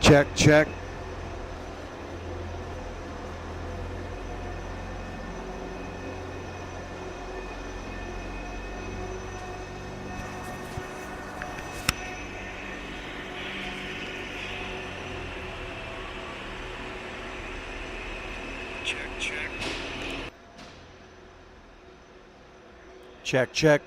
Check, check. Check, check. Check, check.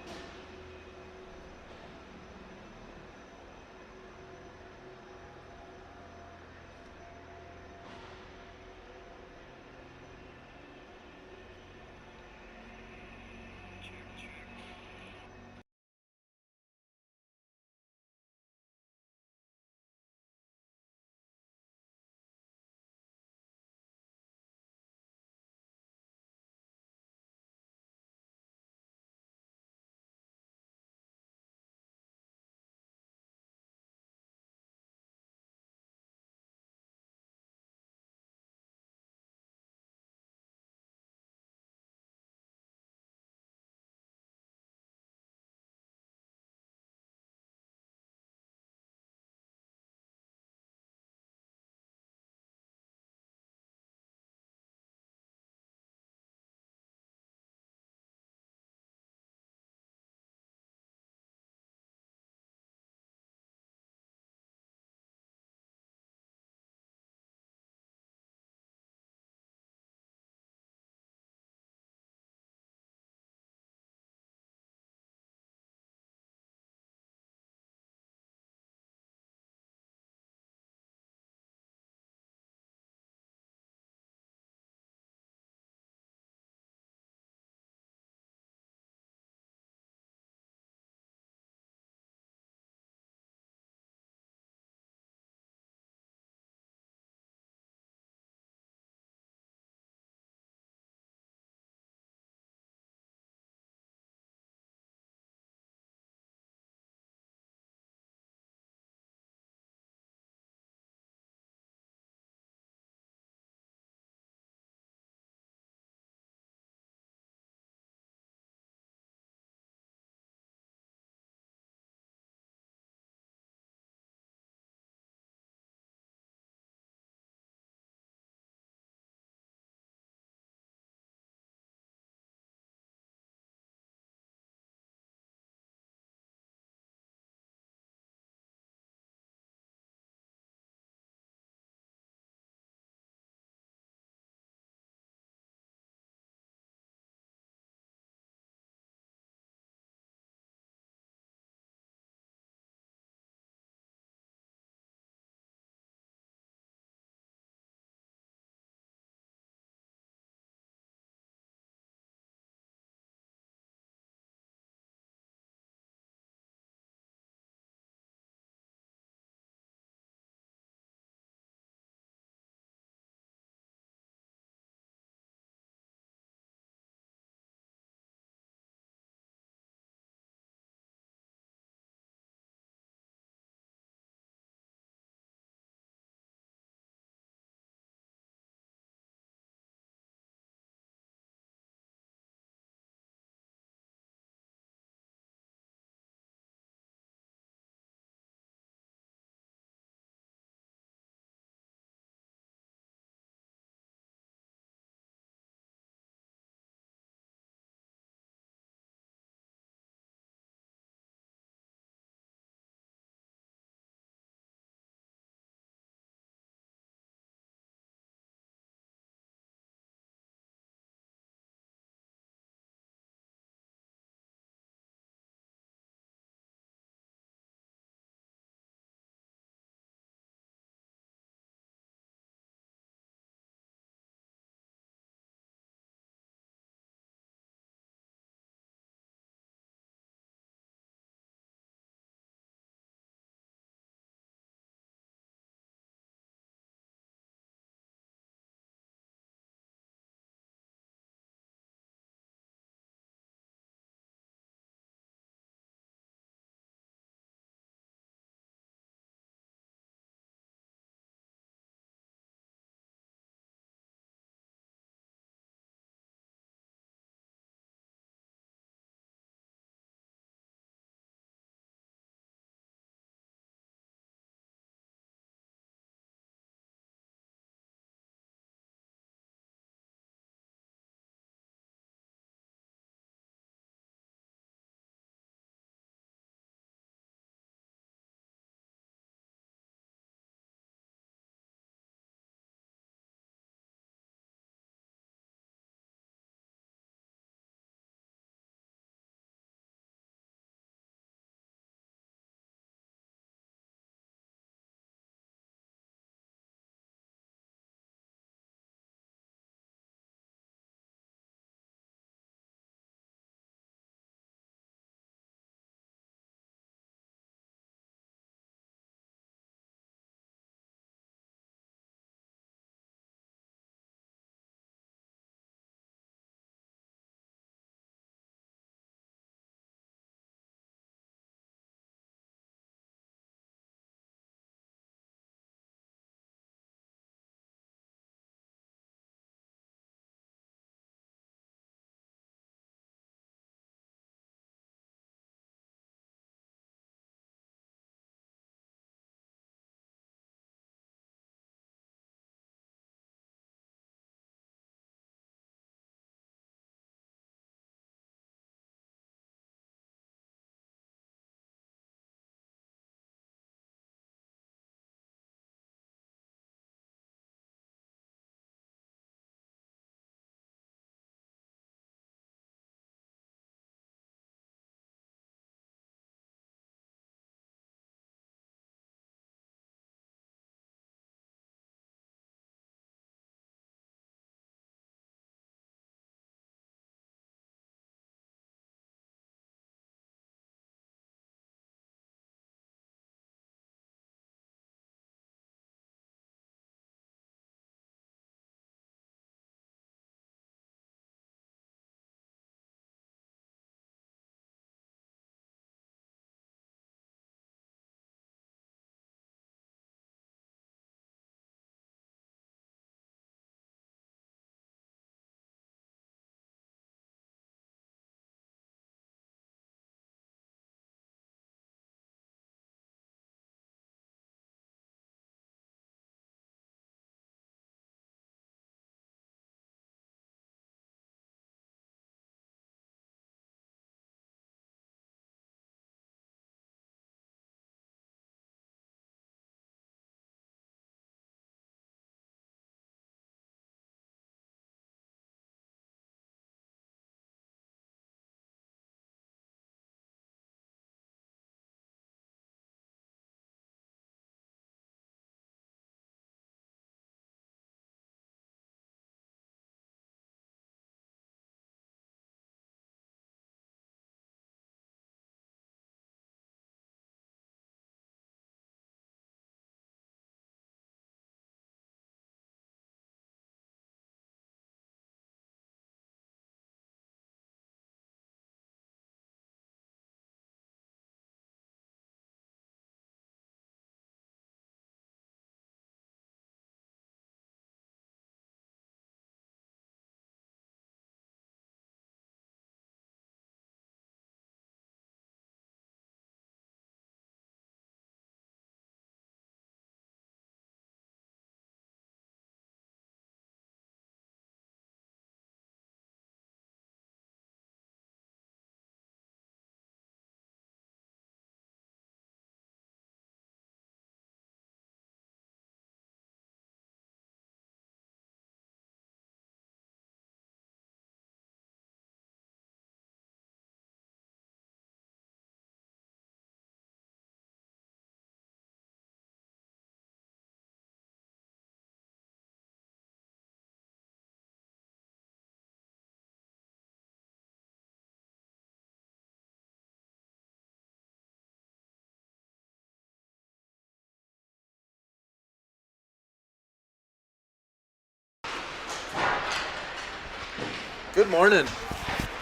Good morning.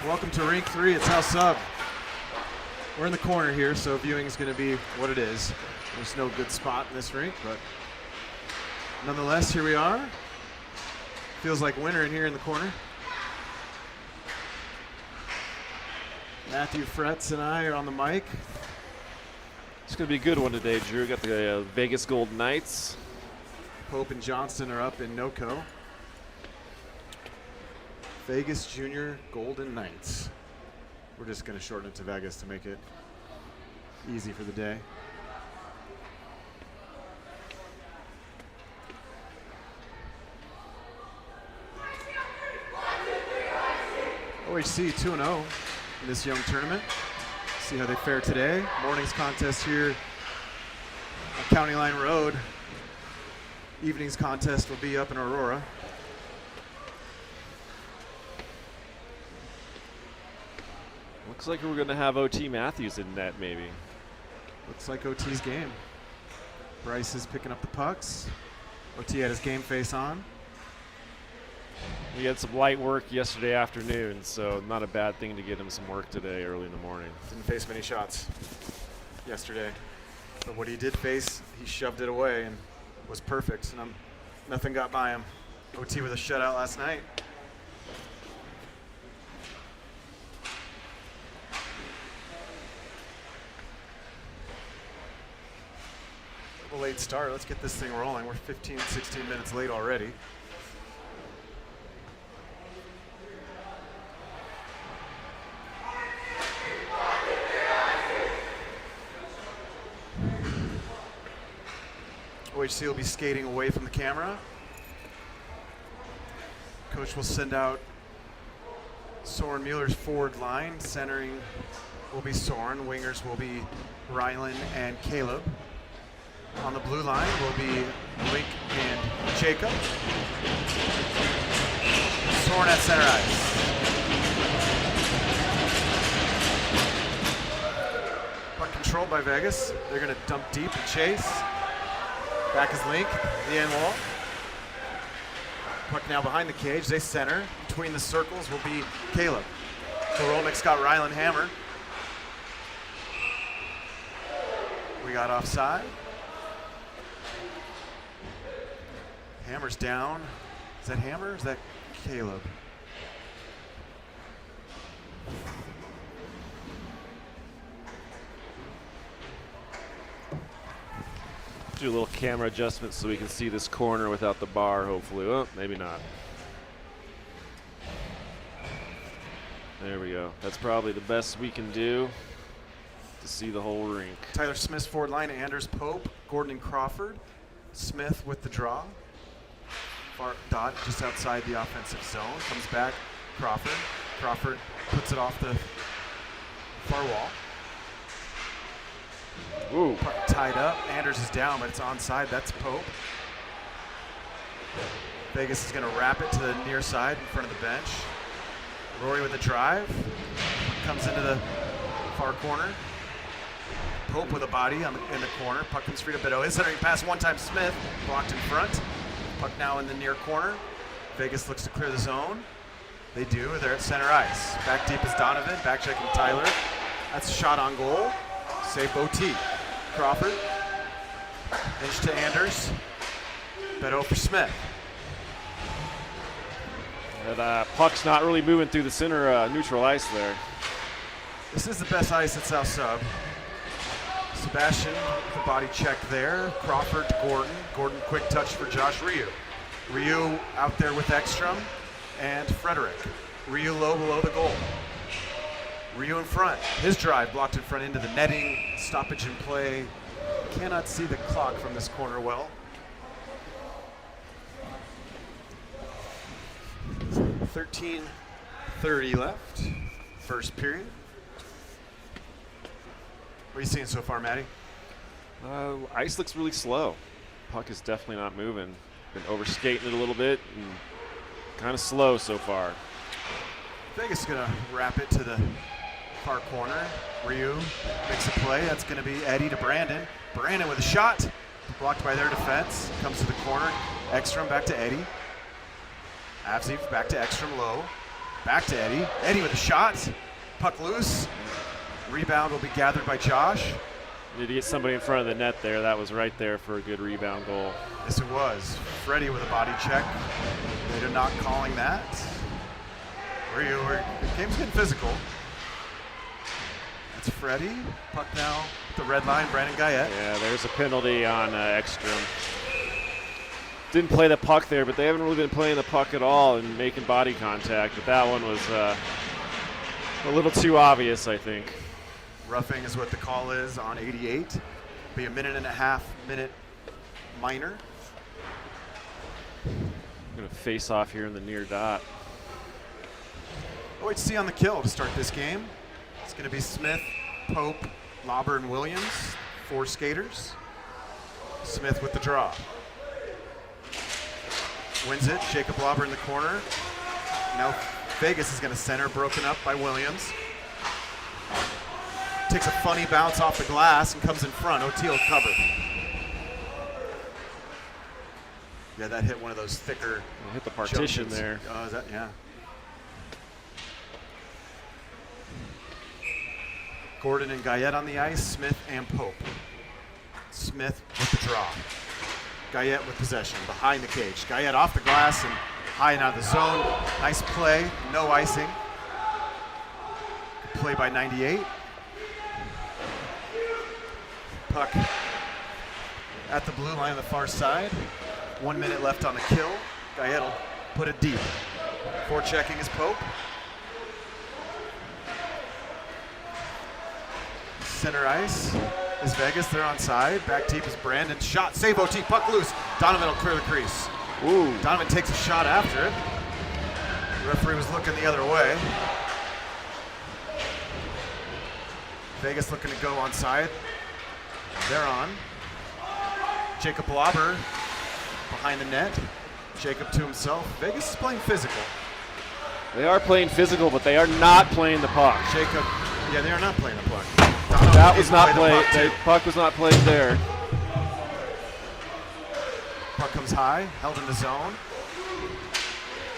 Welcome to Rink 3 at South Sub. We're in the corner here, so viewing is going to be what it is. There's no good spot in this rink, but nonetheless, here we are. Feels like winter in here in the corner. Matthew Fretz and I are on the mic. It's going to be a good one today, Drew. Got the Vegas Golden Knights. Pope and Johnston are up in NoCo. Vegas Junior Golden Knights. We're just going to shorten it to Vegas to make it easy for the day. OHC 2-0 in this young tournament. See how they fare today. Morning's contest here on County Line Road. Evening's contest will be up in Aurora. Looks like we're going to have OT Matthews in net, maybe. Looks like OT's game. Bryce is picking up the pucks. OT had his game face on. We had some light work yesterday afternoon, so not a bad thing to get him some work today early in the morning. Didn't face many shots yesterday. But what he did face, he shoved it away and was perfect. And nothing got by him. OT with a shutout last night. A late start. Let's get this thing rolling. We're 15, 16 minutes late already. OHC will be skating away from the camera. Coach will send out Soren Mueller's forward line. Centering will be Soren. Wingers will be Rylan and Caleb. On the blue line will be Link and Jacob. Soren at center ice. Puck controlled by Vegas. They're going to dump deep and chase. Back is Link, the end wall. Puck now behind the cage. They center. Between the circles will be Caleb. Korolnik's got Rylan Hammer. We got offside. Hammer's down. Is that Hammer or is that Caleb? Do a little camera adjustment so we can see this corner without the bar, hopefully. Oh, maybe not. There we go. That's probably the best we can do to see the whole rink. Tyler Smith's forward line, Anders Pope, Gordon and Crawford. Smith with the draw. Far dot just outside the offensive zone. Comes back, Crawford. Crawford puts it off the far wall. Ooh. Puck tied up. Anders is down, but it's onside. That's Pope. Vegas is going to wrap it to the near side in front of the bench. Rory with a drive. Comes into the far corner. Pope with a body in the corner. Puck comes free to Bedeau. His centering pass one time Smith. Blocked in front. Puck now in the near corner. Vegas looks to clear the zone. They do. They're at center ice. Back deep is Donovan. Back checking Tyler. That's a shot on goal. Save OT. Crawford. Inch to Anders. Bedeau for Smith. That puck's not really moving through the center neutral ice there. This is the best ice at South Sub. Sebastian with the body check there. Crawford to Gordon. Gordon quick touch for Josh Ryu. Ryu out there with Ekstrom and Frederick. Ryu low below the goal. Ryu in front. His drive blocked in front into the netting. Stoppage in play. Cannot see the clock from this corner well. 13:30 left. First period. What are you seeing so far, Matty? Ice looks really slow. Puck is definitely not moving. Been overskating it a little bit and kind of slow so far. Vegas is going to wrap it to the far corner. Ryu makes a play. That's going to be Eddie to Brandon. Brandon with a shot. Blocked by their defense. Comes to the corner. Ekstrom back to Eddie. Avziv back to Ekstrom low. Back to Eddie. Eddie with a shot. Puck loose. Rebound will be gathered by Josh. Did he get somebody in front of the net there? That was right there for a good rebound goal. Yes, it was. Freddie with a body check. They're not calling that. The game's getting physical. That's Freddie. Puck now at the red line, Brandon Guyette. Yeah, there's a penalty on Ekstrom. Didn't play the puck there, but they haven't really been playing the puck at all and making body contact. But that one was a little too obvious, I think. Roughing is what the call is on 88. Be a minute and a half minor. Going to face off here in the near dot. OHC on the kill to start this game. It's going to be Smith, Pope, Lauber, and Williams. 4 skaters. Smith with the draw. Wins it. Jacob Lauber in the corner. Now Vegas is going to center, broken up by Williams. Takes a funny bounce off the glass and comes in front. O'Teal covered. Yeah, that hit one of those thicker. It hit the partition junctions. there. Oh, is that? Yeah. Gordon and Guyette on the ice. Smith and Pope. Smith with the draw. Guyette with possession behind the cage. Guyette off the glass and high and out of the zone. Nice play. No icing. Good play by 98. Puck at the blue line on the far side. 1 minute left on the kill. Guyette will put it deep. Forechecking is Pope. Center ice is Vegas. They're on side. Back deep is Brandon. Shot. Save OT. Puck loose. Donovan will clear the crease. Ooh. Donovan takes a shot after it. The referee was looking the other way. Vegas looking to go on side. They're on. Jacob Lauber behind the net. Jacob to himself. Vegas is playing physical. They are playing physical, but they are not playing the puck. Jacob, yeah, they are not playing the puck. That was not played. The puck was not played there. Puck comes high, held in the zone.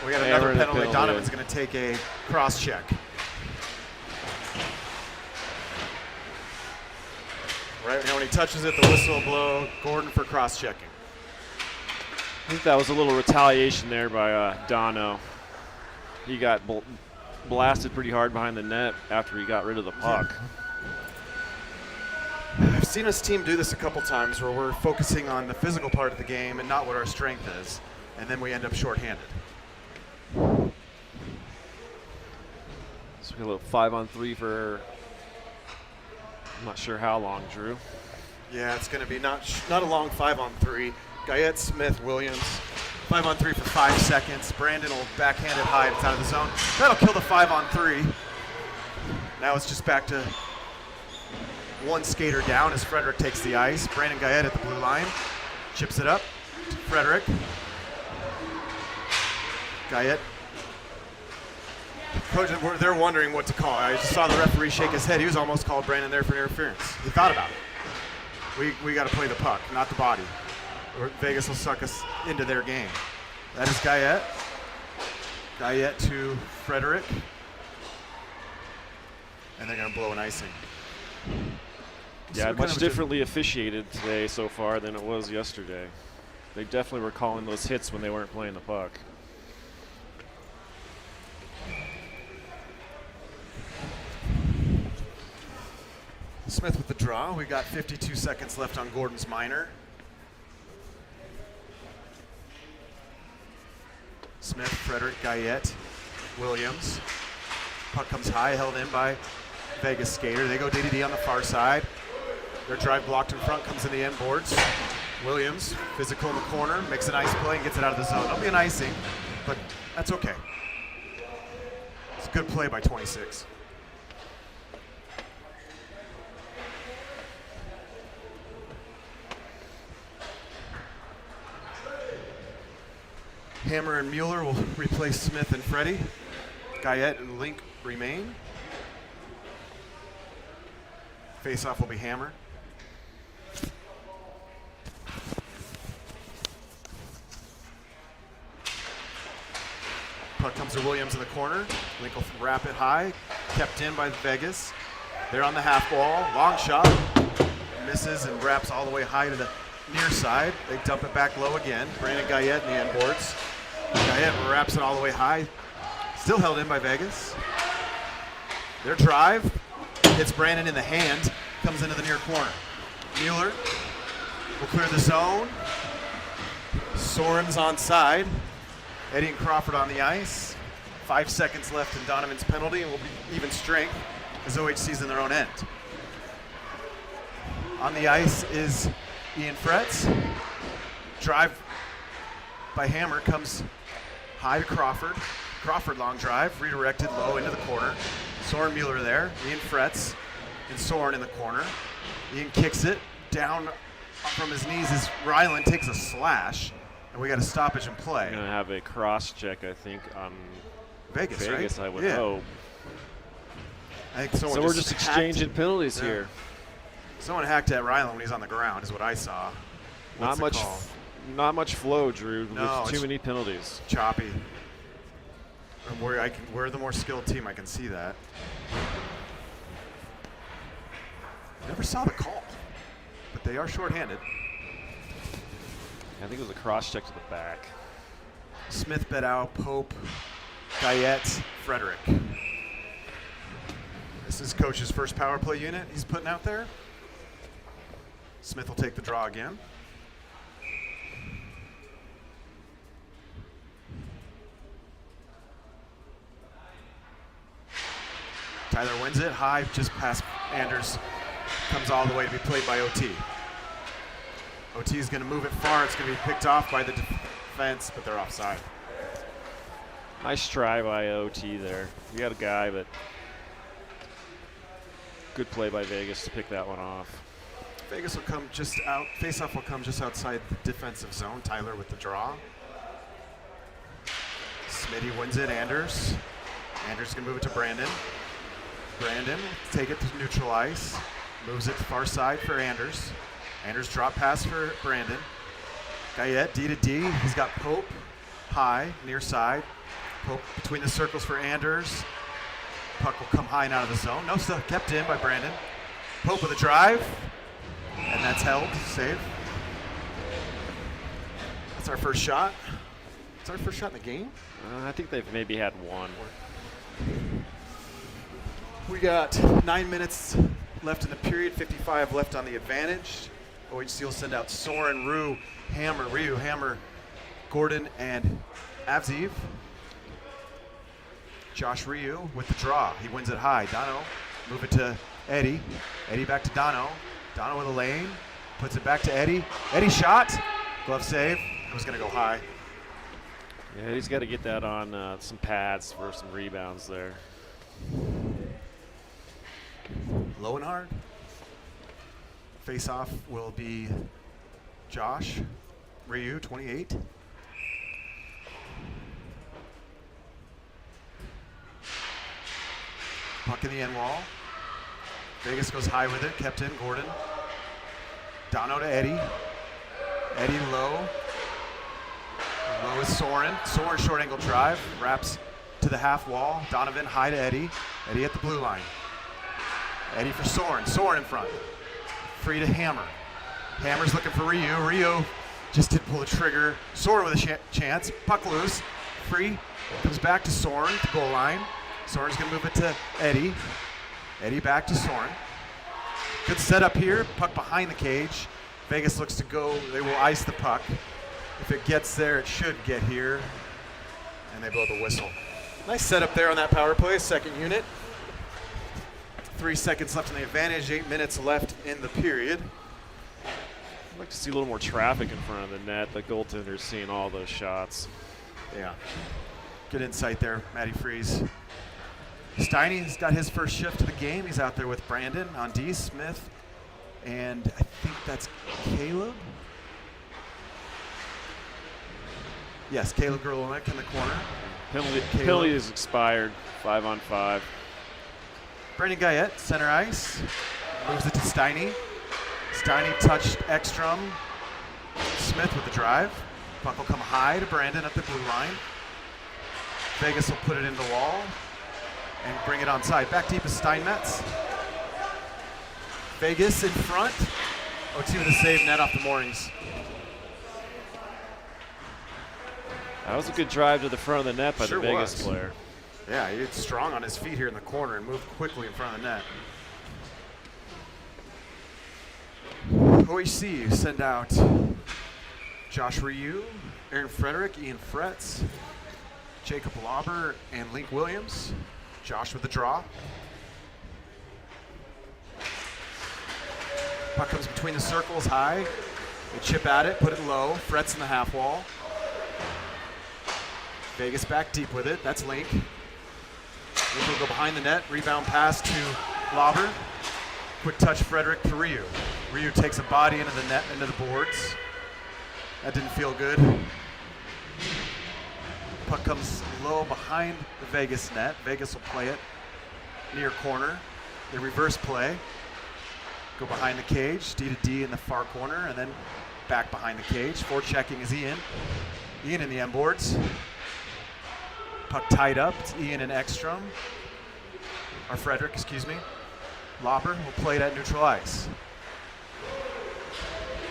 We got Yeah, another we're in a penalty. penalty. Donovan's going to take a cross check. Right now when he touches it, the whistle will blow. Gordon for cross checking. I think that was a little retaliation there by Dono. He got blasted pretty hard behind the net after he got rid of the puck. I've seen us team do this a couple times where we're focusing on the physical part of the game and not what our strength is, and then we end up shorthanded. So we got a little 5-on-3 for, I'm not sure how long, Drew. Yeah, it's going to be not a long 5-on-3. Guyette, Smith, Williams, 5-on-3 for 5 seconds. Brandon will backhand it high. It's out of the zone. That'll kill the 5-on-3. Now it's just back to one skater down as Frederick takes the ice. Brandon Guyette at the blue line. Chips it up to Frederick. Guyette. Coach, they're wondering what to call. I just saw the referee shake his head. He was almost called Brandon there for interference. He thought about it. We got to play the puck, not the body. Or Vegas will suck us into their game. That is Guyette. Guyette to Frederick. And they're going to blow an icing. Yeah, So much differently officiated today so far than it was yesterday. They definitely were calling those hits when they weren't playing the puck. Smith with the draw. We got 52 seconds left on Gordon's minor. Smith, Frederick, Guyette, Williams. Puck comes high, held in by Vegas skater. They go DDD on the far side. Their drive blocked in front, comes in the end boards. Williams, physical in the corner, makes a nice play and gets it out of the zone. That'll be an icing, but that's okay. It's a good play by 26. Hammer and Mueller will replace Smith and Freddie. Guyette and Link remain. Face-off will be Hammer. Puck comes to Williams in the corner. Link will wrap it high. Kept in by Vegas. They're on the half wall. Long shot. Misses and wraps all the way high to the near side. They dump it back low again. Brandon Guyette in the end boards. Guyette wraps it all the way high. Still held in by Vegas. Their drive hits Brandon in the hand. Comes into the near corner. Mueller will clear the zone. Soren's on side. Eddie and Crawford on the ice. 5 seconds left in Donovan's penalty, and will be even strength as OHC's in their own end. On the ice is Ian Fretz. Drive by Hammer comes high to Crawford. Crawford long drive, redirected low into the corner. Soren Mueller there. Ian Fretz and Soren in the corner. Ian kicks it down from his knees as Ryland takes a slash. And we got a stoppage in play. Going to have a cross check, I think, on Vegas, right? I would hope. I think So we're just exchanging penalties here. Someone hacked at Ryland when he's on the ground, is what I saw. Not much flow, Drew, No, with too many penalties. Choppy. And we're the more skilled team. I can see that. Never saw the call, but they are shorthanded. I think it was a cross check to the back. Smith, Bedau, Pope, Guyette, Frederick. This is coach's first power play unit he's putting out there. Smith will take the draw again. Tyler wins it high, just past Anders. Comes all the way to be played by OT. OT is going to move it far. It's going to be picked off by the defense, but they're offside. Nice try by OT there. We got a guy, but good play by Vegas to pick that one off. Vegas will come just out. Faceoff will come just outside the defensive zone. Tyler with the draw. Smitty wins it. Anders. Anders going to move it to Brandon. Brandon take it to neutral ice. Moves it to far side for Anders. Anders drop pass for Brandon. Guyette, D to D. He's got Pope high, near side. Pope between the circles for Anders. Puck will come high and out of the zone. No stuff kept in by Brandon. Pope with a drive. And that's held, save. That's our first shot. It's our first shot in the game. I think they've maybe had one. We got 9 minutes left in the period, 55 left on the advantage. OHC will send out Soren, Ryu, Hammer, Gordon, and Avziv. Josh Ryu with the draw. He wins it high. Dono, move it to Eddie. Eddie back to Dono. Dono with a lane. Puts it back to Eddie. Eddie shot. Glove save. It was going to go high. Yeah, he's got to get that on some pads for some rebounds there. Low and hard. Face-off will be Josh Ryu, 28. Puck in the end wall. Vegas goes high with it. Kept in. Gordon. Dono to Eddie. Eddie low. Low is Soren. Soren short angle drive. Wraps to the half wall. Donovan high to Eddie. Eddie at the blue line. Eddie for Soren. Soren in front. Free to Hammer. Hammer's looking for Ryu. Ryu just didn't pull the trigger. Soren with a chance. Puck loose. Free. Comes back to Soren, to goal line. Soren's going to move it to Eddie. Eddie back to Soren. Good setup here. Puck behind the cage. Vegas looks to go. They will ice the puck. If it gets there, it should get here. And they blow the whistle. Nice setup there on that power play. Second unit. 3 seconds left in the advantage. 8 minutes left in the period. I'd like to see a little more traffic in front of the net. The goaltender's seeing all those shots. Yeah. Good insight there, Matty Freeze. Steiny's got his first shift of the game. He's out there with Brandon on D. Smith. And I think that's Caleb. Yes, Caleb Gerlonek in the corner. Penalty is expired. 5-on-5. Brandon Guyette, center ice. Moves it to Steiny. Steiny touched Ekstrom. Smith with the drive. Puck will come high to Brandon at the blue line. Vegas will put it in the wall and bring it onside. Back deep is Steinmetz. Vegas in front. OT with a save, net off the moorings. That was a good drive to the front of the net by Sure the Vegas was. player. Yeah, he's strong on his feet here in the corner and moved quickly in front of the net. OHC send out Josh Ryu, Aaron Frederick, Ian Fretz, Jacob Lauber, and Link Williams. Josh with the draw. Puck comes between the circles high. They chip at it, put it low. Fretz in the half wall. Vegas back deep with it. That's Link. Link will go behind the net. Rebound pass to Lauber. Quick touch, Frederick to Ryu. Ryu takes a body into the net, into the boards. That didn't feel good. Puck comes low behind the Vegas net. Vegas will play it near corner. They reverse play. Go behind the cage, D to D in the far corner, and then back behind the cage. Forechecking is Ian. Ian in the end boards. Puck tied up. It's Ian and Ekstrom. Or Frederick, excuse me. Lauber will play it at neutral ice.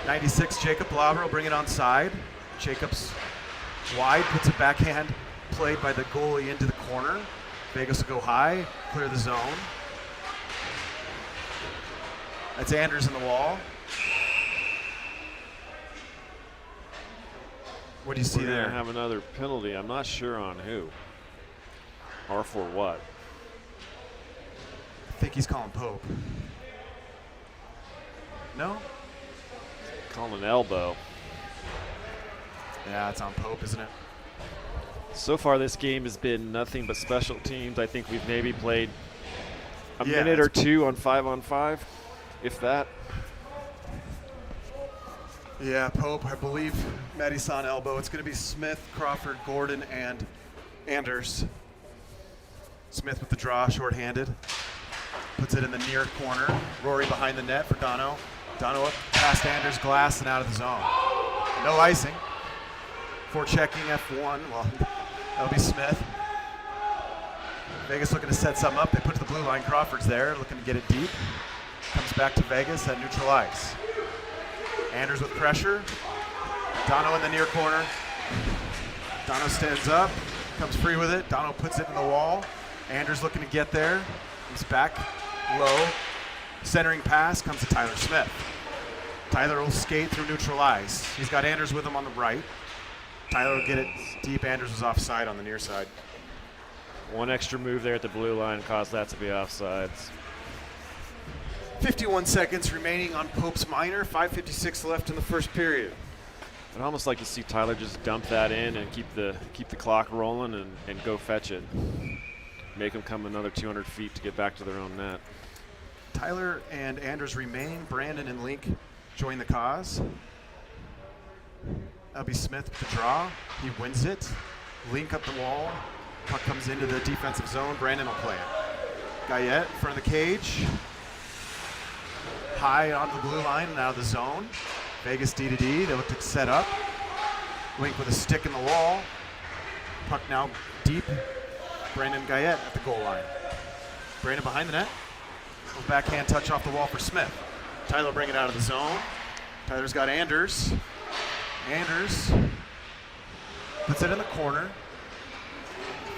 96, Jacob Lauber will bring it onside. Jacob's wide, puts a backhand played by the goalie into the corner. Vegas will go high, clear the zone. That's Anders in the wall. What do you see We're there? gonna have another penalty. I'm not sure on who or for what. I think he's calling Pope. No? Calling an elbow. Yeah, it's on Pope, isn't it? So far, this game has been nothing but special teams. I think we've maybe played a minute or two on 5-on-5, if that. Yeah, Pope, I believe, Madison elbow. It's going to be Smith, Crawford, Gordon, and Anders. Smith with the draw, shorthanded. Puts it in the near corner. Rory behind the net for Dono. Dono up past Anders' glass and out of the zone. No icing. Forechecking F1. Well, that'll be Smith. Vegas looking to set something up. They put it to the blue line. Crawford's there, looking to get it deep. Comes back to Vegas at neutral ice. Anders with pressure. Dono in the near corner. Dono stands up, comes free with it. Dono puts it in the wall. Anders looking to get there. He's back low. Centering pass comes to Tyler Smith. Tyler will skate through neutral ice. He's got Anders with him on the right. Tyler will get it deep. Anders was offside on the near side. One extra move there at the blue line caused that to be offsides. 51 seconds remaining on Pope's minor. 5:56 left in the first period. I'd almost like to see Tyler just dump that in and keep the clock rolling and go fetch it. Make them come another 200 feet to get back to their own net. Tyler and Anders remain. Brandon and Link join the cause. That'll be Smith with the draw. He wins it. Link up the wall. Puck comes into the defensive zone. Brandon will play it. Guyette in front of the cage. High onto the blue line and out of the zone. Vegas D to D. They look to set up. Link with a stick in the wall. Puck now deep. Brandon Guyette at the goal line. Brandon behind the net. Little backhand touch off the wall for Smith. Tyler bring it out of the zone. Tyler's got Anders. Anders puts it in the corner.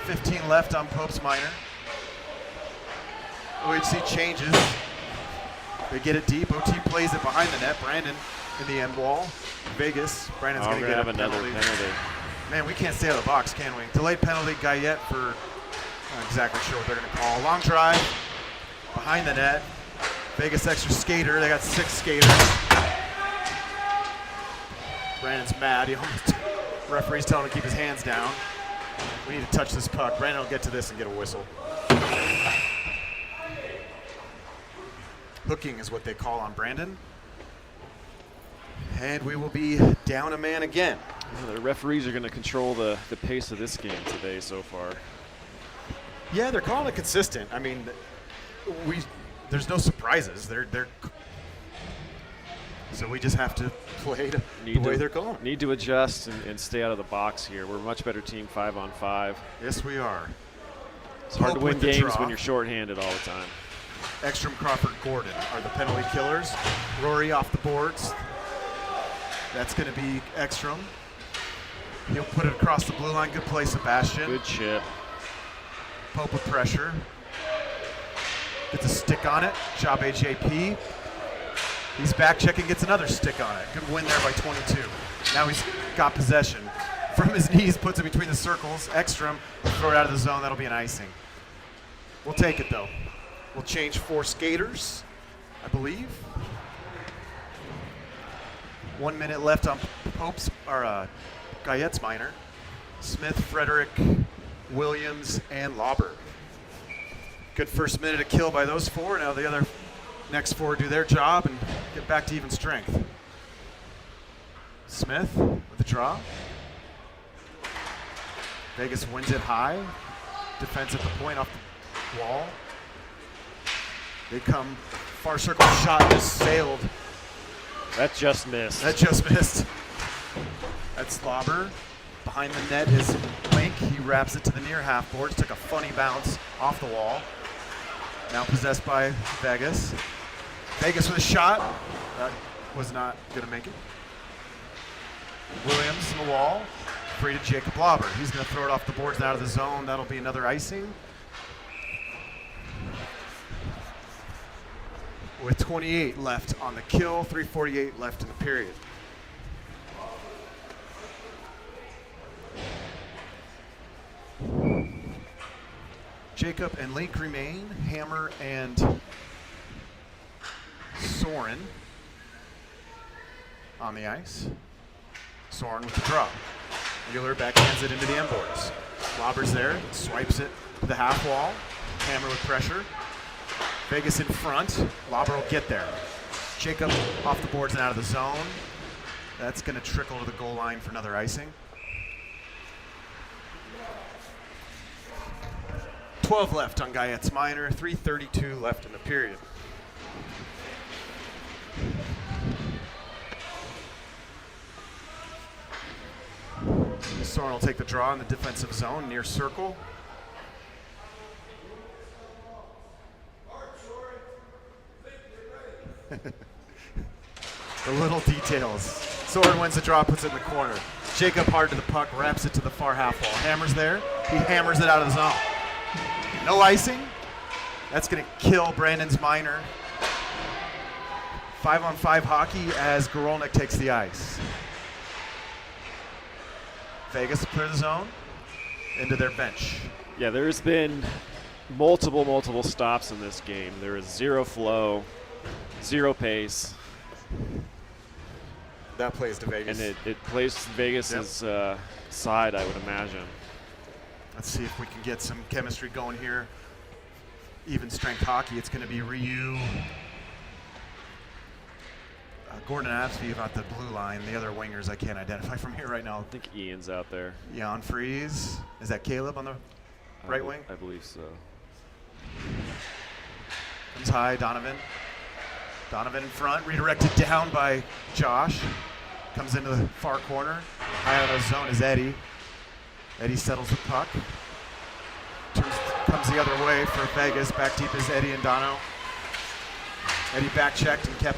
15 left on Pope's minor. OHC changes. They get it deep. OT plays it behind the net. Brandon in the end wall. Vegas. Brandon's going to get have a another penalty. Man, we can't stay out of the box, can we? Delayed penalty, Guyette for not exactly sure what they're going to call. Long drive behind the net. Vegas extra skater. They got 6 skaters. Brandon's mad. Referee's telling him to keep his hands down. We need to touch this puck. Brandon will get to this and get a whistle. Hooking is what they call on Brandon. And we will be down a man again. Yeah, the referees are going to control the pace of this game today so far. Yeah, they're calling it consistent. I mean, there's no surprises. So we just have to play the way they're going. Need to adjust and stay out of the box here. We're a much better team 5-on-5. Yes, we are. It's hard to win games when you're shorthanded all the time. Ekstrom, Crawford, Gordon are the penalty killers. Rory off the boards. That's going to be Ekstrom. He'll put it across the blue line. Good play, Sebastian. Good chip. Pope with pressure. Gets a stick on it. Job AJP. He's back checking, gets another stick on it. Good win there by 22. Now he's got possession. From his knees, puts it between the circles. Ekstrom, throw it out of the zone. That'll be an icing. We'll take it, though. We'll change 4 skaters, I believe. 1 minute left on Pope's, or Guyette's minor. Smith, Frederick, Williams, and Lauber. Good first minute of kill by those 4. Now the other next 4 do their job and get back to even strength. Smith with the draw. Vegas wins it high. Defense at the point off the wall. They come far circle shot, just sailed. That just missed. That just missed. That's Lauber. Behind the net is Link. He wraps it to the near half boards. Took a funny bounce off the wall. Now possessed by Vegas. Vegas with a shot. That was not going to make it. Williams in the wall. Free to Jacob Lauber. He's going to throw it off the boards and out of the zone. That'll be another icing. With 28 left on the kill, 3:48 left in the period. Jacob and Link remain. Hammer and Soren on the ice. Soren with the draw. Mueller backhands it into the end boards. Lauber's there, swipes it to the half wall. Hammer with pressure. Vegas in front. Lauber will get there. Jacob off the boards and out of the zone. That's going to trickle to the goal line for another icing. 12 left on Guyette's minor. 3:32 left in the period. Soren will take the draw in the defensive zone near circle. The little details. Soren wins the draw, puts it in the corner. Jacob hard to the puck, wraps it to the far half wall. Hammer's there. He hammers it out of the zone. No icing. That's going to kill Brandon's minor. 5-on-5 hockey as Gorolnik takes the ice. Vegas clear the zone into their bench. Yeah, there's been multiple stops in this game. There is zero flow, zero pace. That plays to Vegas. And it plays Vegas's side, I would imagine. Let's see if we can get some chemistry going here. Even strength hockey, it's going to be Ryu. Gordon Absby about the blue line. The other wingers I can't identify from here right now. I think Ian's out there. Jan Fries. Is that Caleb on the right wing? I believe so. Comes high, Donovan. Donovan in front, redirected down by Josh. Comes into the far corner. High out of the zone is Eddie. Eddie settles the puck. Comes the other way for Vegas. Back deep is Eddie and Dono. Eddie back checked and kept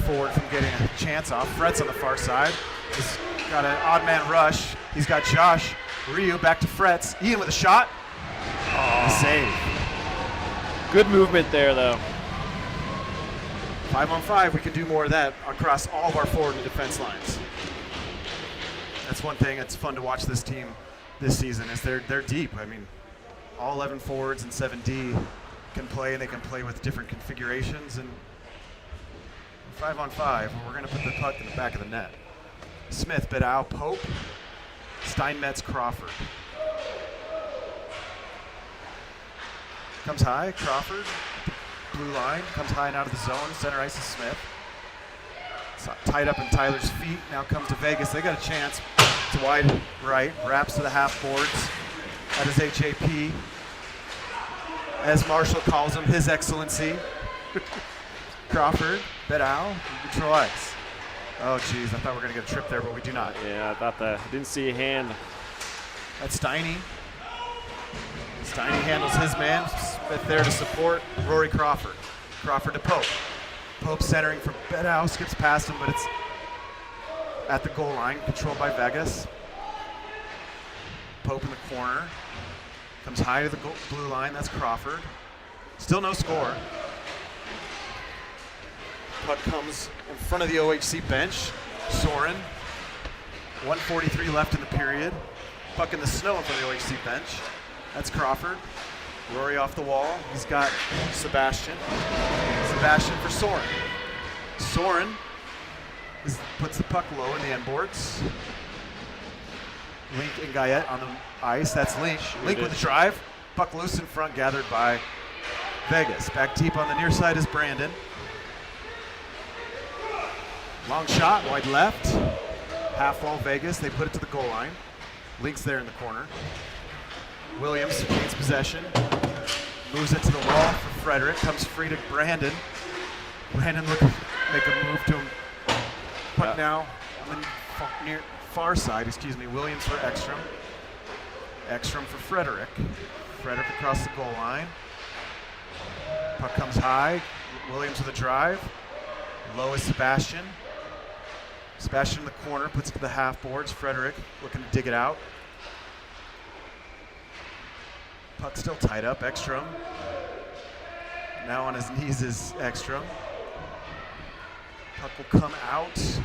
forward from getting a chance off. Fred's on the far side. He's got an odd man rush. He's got Josh. Ryu back to Fretz. Ian with a shot. Oh, save. Good movement there, though. 5-on-5, we can do more of that across all of our forward and defense lines. That's one thing that's fun to watch this team this season is they're deep. I mean, all 11 forwards and 7D can play, and they can play with different configurations. And 5-on-5, we're going to put the puck in the back of the net. Smith, Bedau, Pope, Steinmetz, Crawford. Comes high, Crawford, blue line, comes high and out of the zone. Center ice is Smith. It's tied up in Tyler's feet. Now comes to Vegas. They got a chance. It's wide right, wraps to the half boards. That is HAP. As Marshall calls him, His Excellency. Crawford, Bedau, control ice. Oh, geez, I thought we were going to get a trip there, but we do not. Yeah, I thought that. I didn't see a hand. That's Steiny. Steiny handles his man. Smith there to support Rory Crawford. Crawford to Pope. Pope centering for Beddow, skips past him, but it's at the goal line, controlled by Vegas. Pope in the corner. Comes high to the blue line, that's Crawford. Still no score. Puck comes in front of the OHC bench. Soren. 1:43 left in the period. Puck in the snow in front of the OHC bench. That's Crawford. Rory off the wall. He's got Sebastian. Sebastian for Soren. Soren puts the puck low in the end boards. Link and Guyette on the ice. That's Link. Link with the drive. Puck loose in front, gathered by Vegas. Back deep on the near side is Brandon. Long shot, wide left. Half wall Vegas. They put it to the goal line. Link's there in the corner. Williams gains possession. Moves it to the wall for Frederick. Comes free to Brandon. Brandon looking to make a move to him. Puck now on the far side, Williams for Ekstrom. Ekstrom for Frederick. Frederick across the goal line. Puck comes high. Williams with a drive. Low is Sebastian. Sebastian in the corner, puts it to the half boards. Frederick looking to dig it out. Puck still tied up. Ekstrom. Now on his knees is Ekstrom. Puck will come out.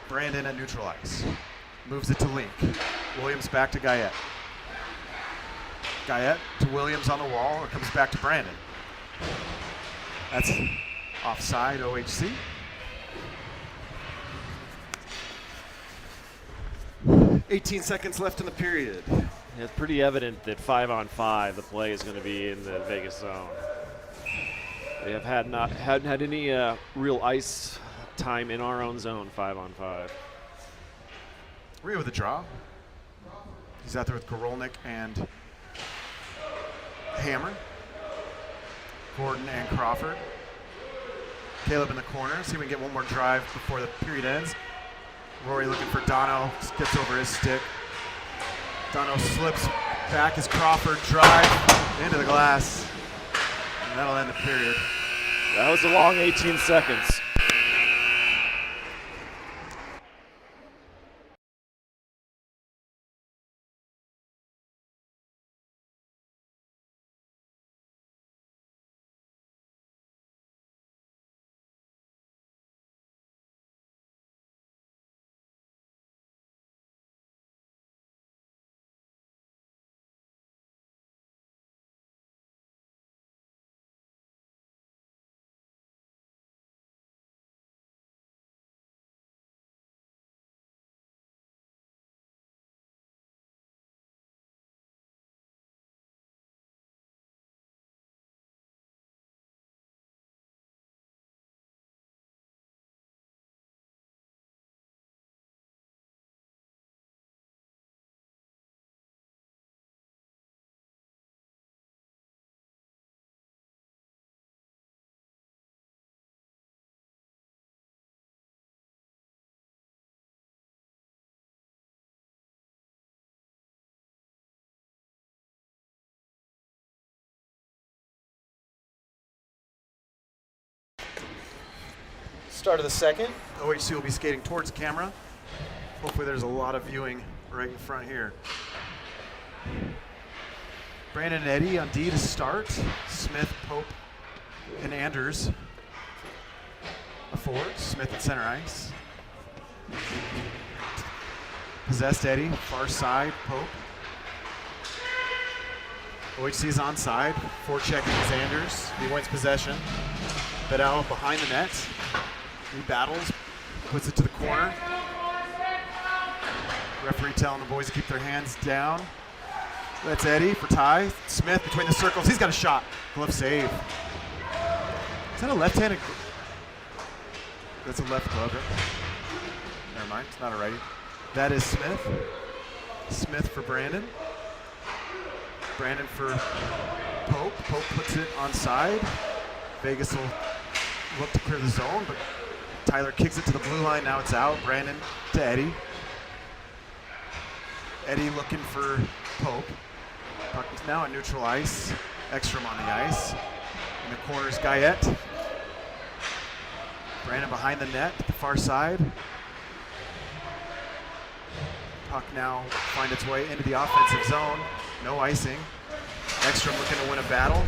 Brandon at neutral ice. Moves it to Link. Williams back to Guyette. Guyette to Williams on the wall. It comes back to Brandon. That's offside, OHC. "18 seconds left in the period. Yeah, it's pretty evident that 5-on-5, the play is going to be in the Vegas zone. They have hadn't had any real ice time in our own zone, 5-on-5. Rio with a draw. He's out there with Gorolnik and Hammer. Gordon and Crawford. Caleb in the corner. See if we can get one more drive before the period ends. Rory looking for Dono. Gets over his stick. Dono slips back as Crawford drive into the glass. And that'll end the period. That was a long 18 seconds. Start of the second. OHC will be skating towards camera. Hopefully there's a lot of viewing right in front here. Brandon and Eddie on D to start. Smith, Pope, and Anders. A forward. Smith at center ice. Possessed Eddie, far side, Pope. OHC is onside. Forechecking is Anders. He wins possession. Beddow behind the net. He battles, puts it to the corner. Referee telling the boys to keep their hands down. That's Eddie for Ty. Smith between the circles. He's got a shot. Glove save. Is that a left-handed? That's a left glove. Right? Never mind. It's not a righty. That is Smith. Smith for Brandon. Brandon for Pope. Pope puts it onside. Vegas will look to clear the zone, but Tyler kicks it to the blue line. Now it's out. Brandon to Eddie. Eddie looking for Pope. Puck is now on neutral ice. Ekstrom on the ice. In the corners, Guyette. Brandon behind the net, to the far side. Puck now find its way into the offensive zone. No icing. Ekstrom looking to win a battle.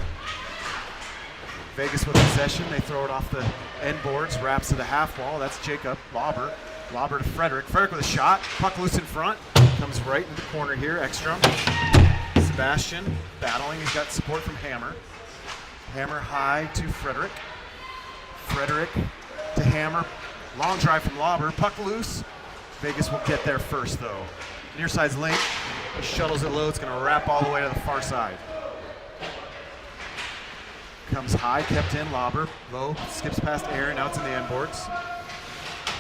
Vegas with possession. They throw it off the end boards. Wraps to the half wall. That's Jacob. Lauber. Lauber to Frederick. Frederick with a shot. Puck loose in front. Comes right in the corner here. Ekstrom. Sebastian battling. He's got support from Hammer. Hammer high to Frederick. Frederick to Hammer. Long drive from Lauber. Puck loose. Vegas will get there first, though. Near side's link. He shuttles it low. It's going to wrap all the way to the far side. Comes high, kept in. Lauber. Low. Skips past Aaron. Now it's in the end boards.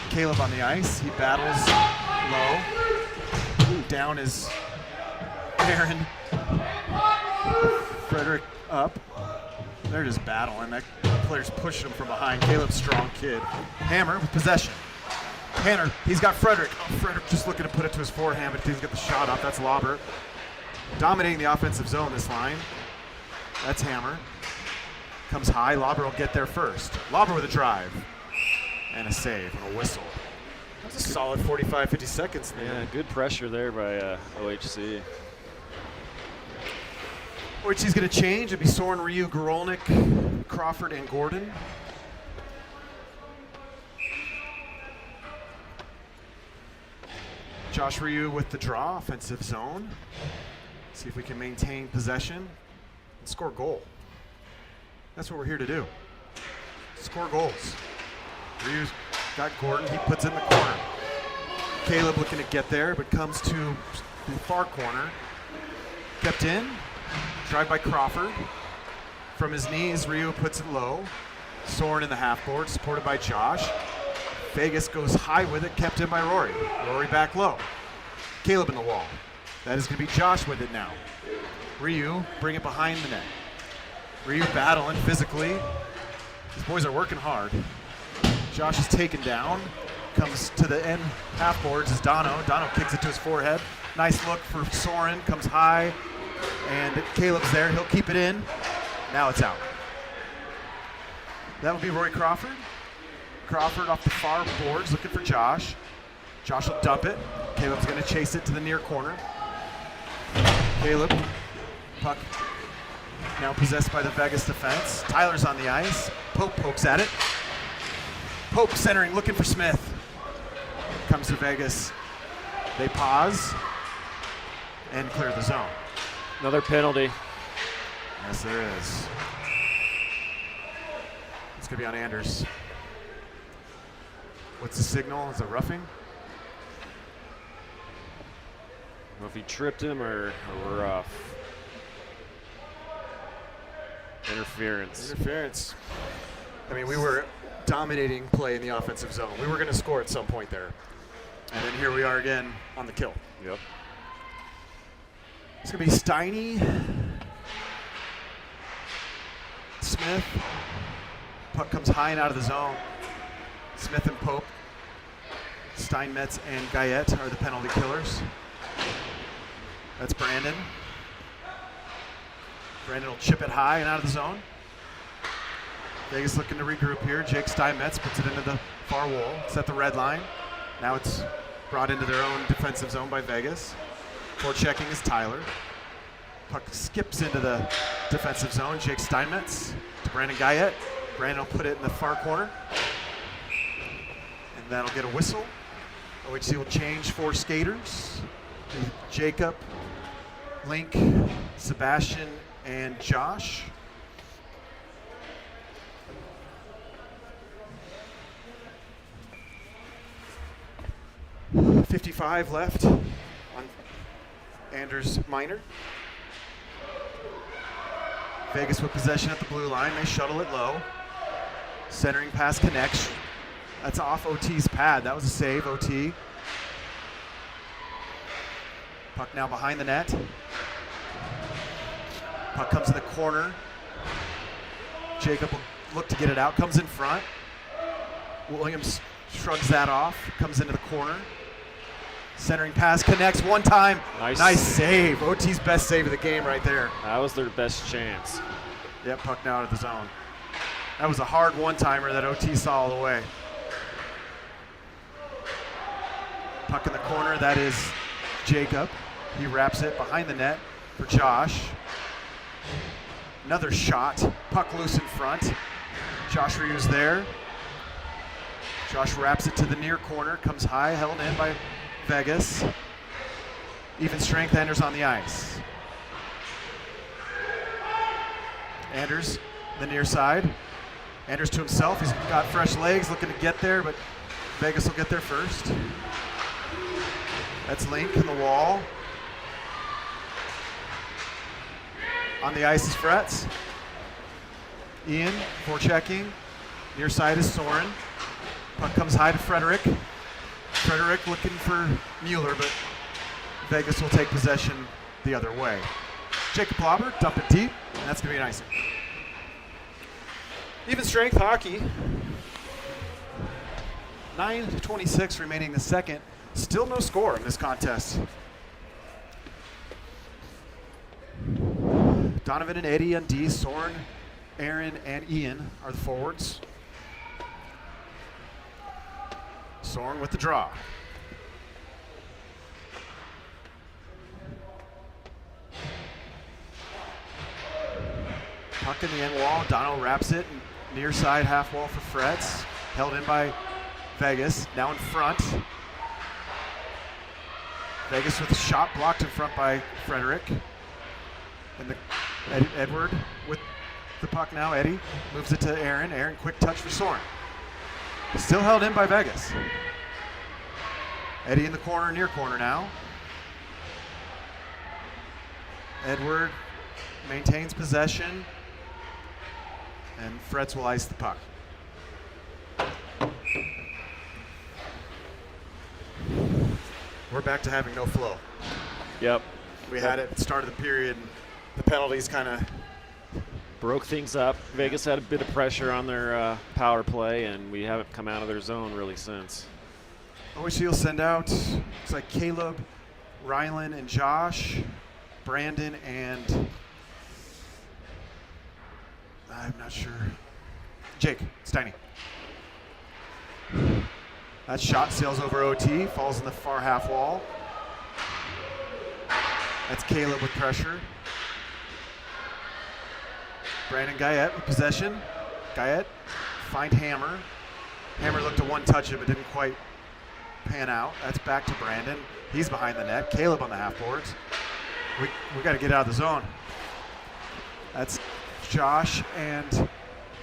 Caleb on the ice. He battles low. Down is Aaron. Frederick up. They're just battling. That player's pushing him from behind. Caleb's strong kid. Hammer with possession. Hanner, he's got Frederick. Oh, Frederick just looking to put it to his forehand, but didn't get the shot off. That's Lauber. Dominating the offensive zone, this line. That's Hammer. Comes high. Lauber will get there first. Lauber with a drive. And a save and a whistle. That's a solid 45, 50 seconds there. Yeah, good pressure there by OHC. OHC's going to change. It'll be Soren, Ryu, Gorolnik, Crawford, and Gordon. Josh Ryu with the draw, offensive zone. See if we can maintain possession and score a goal. That's what we're here to do. Score goals. Ryu's got Gordon. He puts it in the corner. Caleb looking to get there, but comes to the far corner. Kept in. Drive by Crawford. From his knees, Ryu puts it low. Soren in the half board, supported by Josh. Vegas goes high with it, kept in by Rory. Rory back low. Caleb in the wall. That is going to be Josh with it now. Ryu, bring it behind the net. Ryu battling physically. These boys are working hard. Josh is taken down. Comes to the end half boards is Dono. Dono kicks it to his forehead. Nice look for Soren. Comes high. And Caleb's there. He'll keep it in. Now it's out. That would be Roy Crawford. Crawford off the far boards looking for Josh. Josh will dump it. Caleb's going to chase it to the near corner. Caleb. Puck now possessed by the Vegas defense. Tyler's on the ice. Pope pokes at it. Pope centering, looking for Smith. Comes to Vegas. They pause and clear the zone. Another penalty. Yes, there is. It's going to be on Anders. What's the signal? Is it roughing? I don't know if he tripped him or rough. Interference. Interference. I mean, we were dominating play in the offensive zone. We were going to score at some point there. And then here we are again on the kill. Yep. It's going to be Steiny. Smith. Puck comes high and out of the zone. Smith and Pope. Steinmetz and Guyette are the penalty killers. That's Brandon. Brandon will chip it high and out of the zone. Vegas looking to regroup here. Jake Steinmetz puts it into the far wall. It's at the red line. Now it's brought into their own defensive zone by Vegas. For checking is Tyler. Puck skips into the defensive zone. Jake Steinmetz to Brandon Guyette. Brandon will put it in the far corner. And that'll get a whistle. OHC will change 4 skaters. Jacob, Link, Sebastian, and Josh. .55 left on Anders Minor. Vegas with possession at the blue line. They shuttle it low. Centering pass connects. That's off OT's pad. That was a save, OT. Puck now behind the net. Puck comes in the corner. Jacob will look to get it out. Comes in front. Williams shrugs that off, comes into the corner. Centering pass connects one time. Nice save. OT's best save of the game right there. That was their best chance. Yep, puck now out of the zone. That was a hard one-timer that OT saw all the way. Puck in the corner, that is Jacob. He wraps it behind the net for Josh. Another shot, puck loose in front. Josh Ryu's there. Josh wraps it to the near corner, comes high, held in by Vegas. Even strength, Anders on the ice. Anders, the near side. Anders to himself, he's got fresh legs, looking to get there, but Vegas will get there first. That's Link in the wall. On the ice is Fretz. Ian, forechecking. Near side is Soren. Puck comes high to Frederick. Frederick looking for Mueller, but Vegas will take possession the other way. Jacob Plauber, dump it deep, and that's going to be an icing. Even strength hockey. 9:26 remaining in the second. Still no score in this contest. Donovan and Eddie on D, Soren, Aaron, and Ian are the forwards. Soren with the draw. Puck in the end wall. Dono wraps it. Near side half wall for Fretz. Held in by Vegas. Now in front. Vegas with a shot blocked in front by Frederick. And Edward with the puck now. Eddie moves it to Aaron. Aaron, quick touch for Soren. Still held in by Vegas. Eddie in the corner, near corner now. Edward maintains possession. And Fretz will ice the puck. We're back to having no flow. Yep. We had it at the start of the period. The penalties kind of broke things up. Vegas had a bit of pressure on their power play, and we haven't come out of their zone really since. OHC will send out, looks like Caleb, Rylan, and Josh, Brandon, and I'm not sure. Jake Steiny. That shot sails over OT, falls in the far half wall. That's Caleb with pressure. Brandon Guyette with possession. Guyette find Hammer. Hammer looked to one touch it, but didn't quite pan out. That's back to Brandon. He's behind the net. Caleb on the half boards. We got to get out of the zone. That's Josh and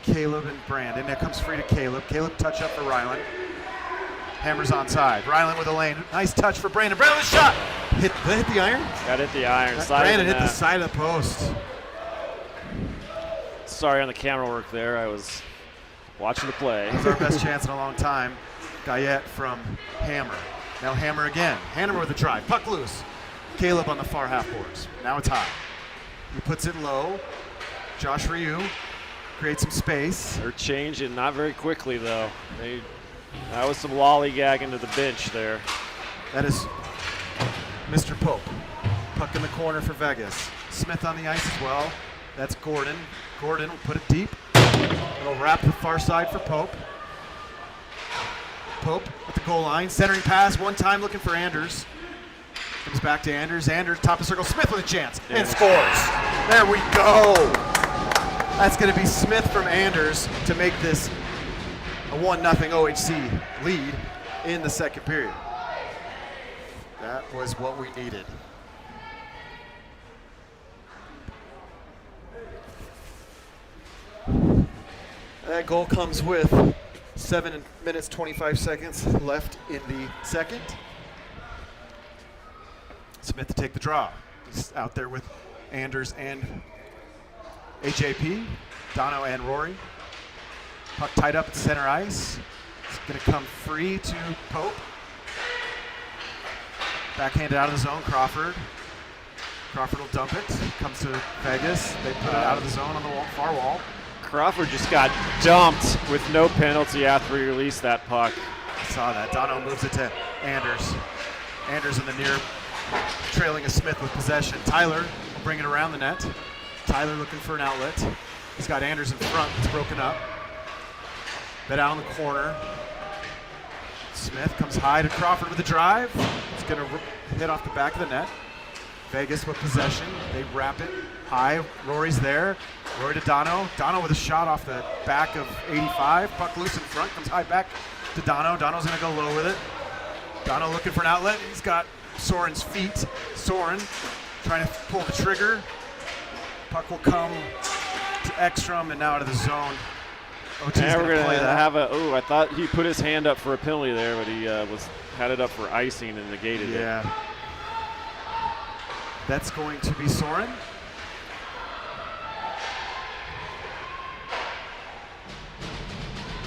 Caleb and Brandon. That comes free to Caleb. Caleb touch up for Rylan. Hammer's onside. Rylan with a lane. Nice touch for Brandon. Brandon with a shot. Hit the iron? Got hit the iron. Brandon hit the side of the post. Sorry on the camera work there. I was watching the play. That was our best chance in a long time. Guyette from Hammer. Now Hammer again. Hammer with a drive. Puck loose. Caleb on the far half boards. Now it's high. He puts it low. Josh Ryu creates some space. They're changing, not very quickly though. That was some lollygagging to the bench there. That is Mr. Pope. Puck in the corner for Vegas. Smith on the ice as well. That's Gordon. Gordon will put it deep. It'll wrap the far side for Pope. Pope at the goal line. Centering pass, one time looking for Anders. Comes back to Anders. Anders, top of circle. Smith with a chance and scores. There we go. That's going to be Smith from Anders to make this a 1-0 OHC lead in the second period. That was what we needed. That goal comes with 7 minutes, 25 seconds left in the second. Smith to take the draw. He's out there with Anders and HAP, Dono and Rory. Puck tied up at center ice. It's going to come free to Pope. Backhanded out of the zone, Crawford. Crawford will dump it. Comes to Vegas. They put it out of the zone on the far wall. Crawford just got dumped with no penalty after he released that puck. Saw that. Dono moves it to Anders. Anders in the near, trailing a Smith with possession. Tyler will bring it around the net. Tyler looking for an outlet. He's got Anders in front. It's broken up. Bet out in the corner. Smith comes high to Crawford with a drive. It's going to hit off the back of the net. Vegas with possession. They wrap it high. Rory's there. Rory to Dono. Dono with a shot off the back of 85. Puck loose in front. Comes high back to Dono. Dono's going to go low with it. Dono looking for an outlet. He's got Soren's feet. Soren trying to pull the trigger. Puck will come to Ekstrom and now out of the zone. OT's and we're going to have a. Oh, I thought he put his hand up for a penalty there, but he had it up for icing and negated it. Yeah. That's going to be Soren.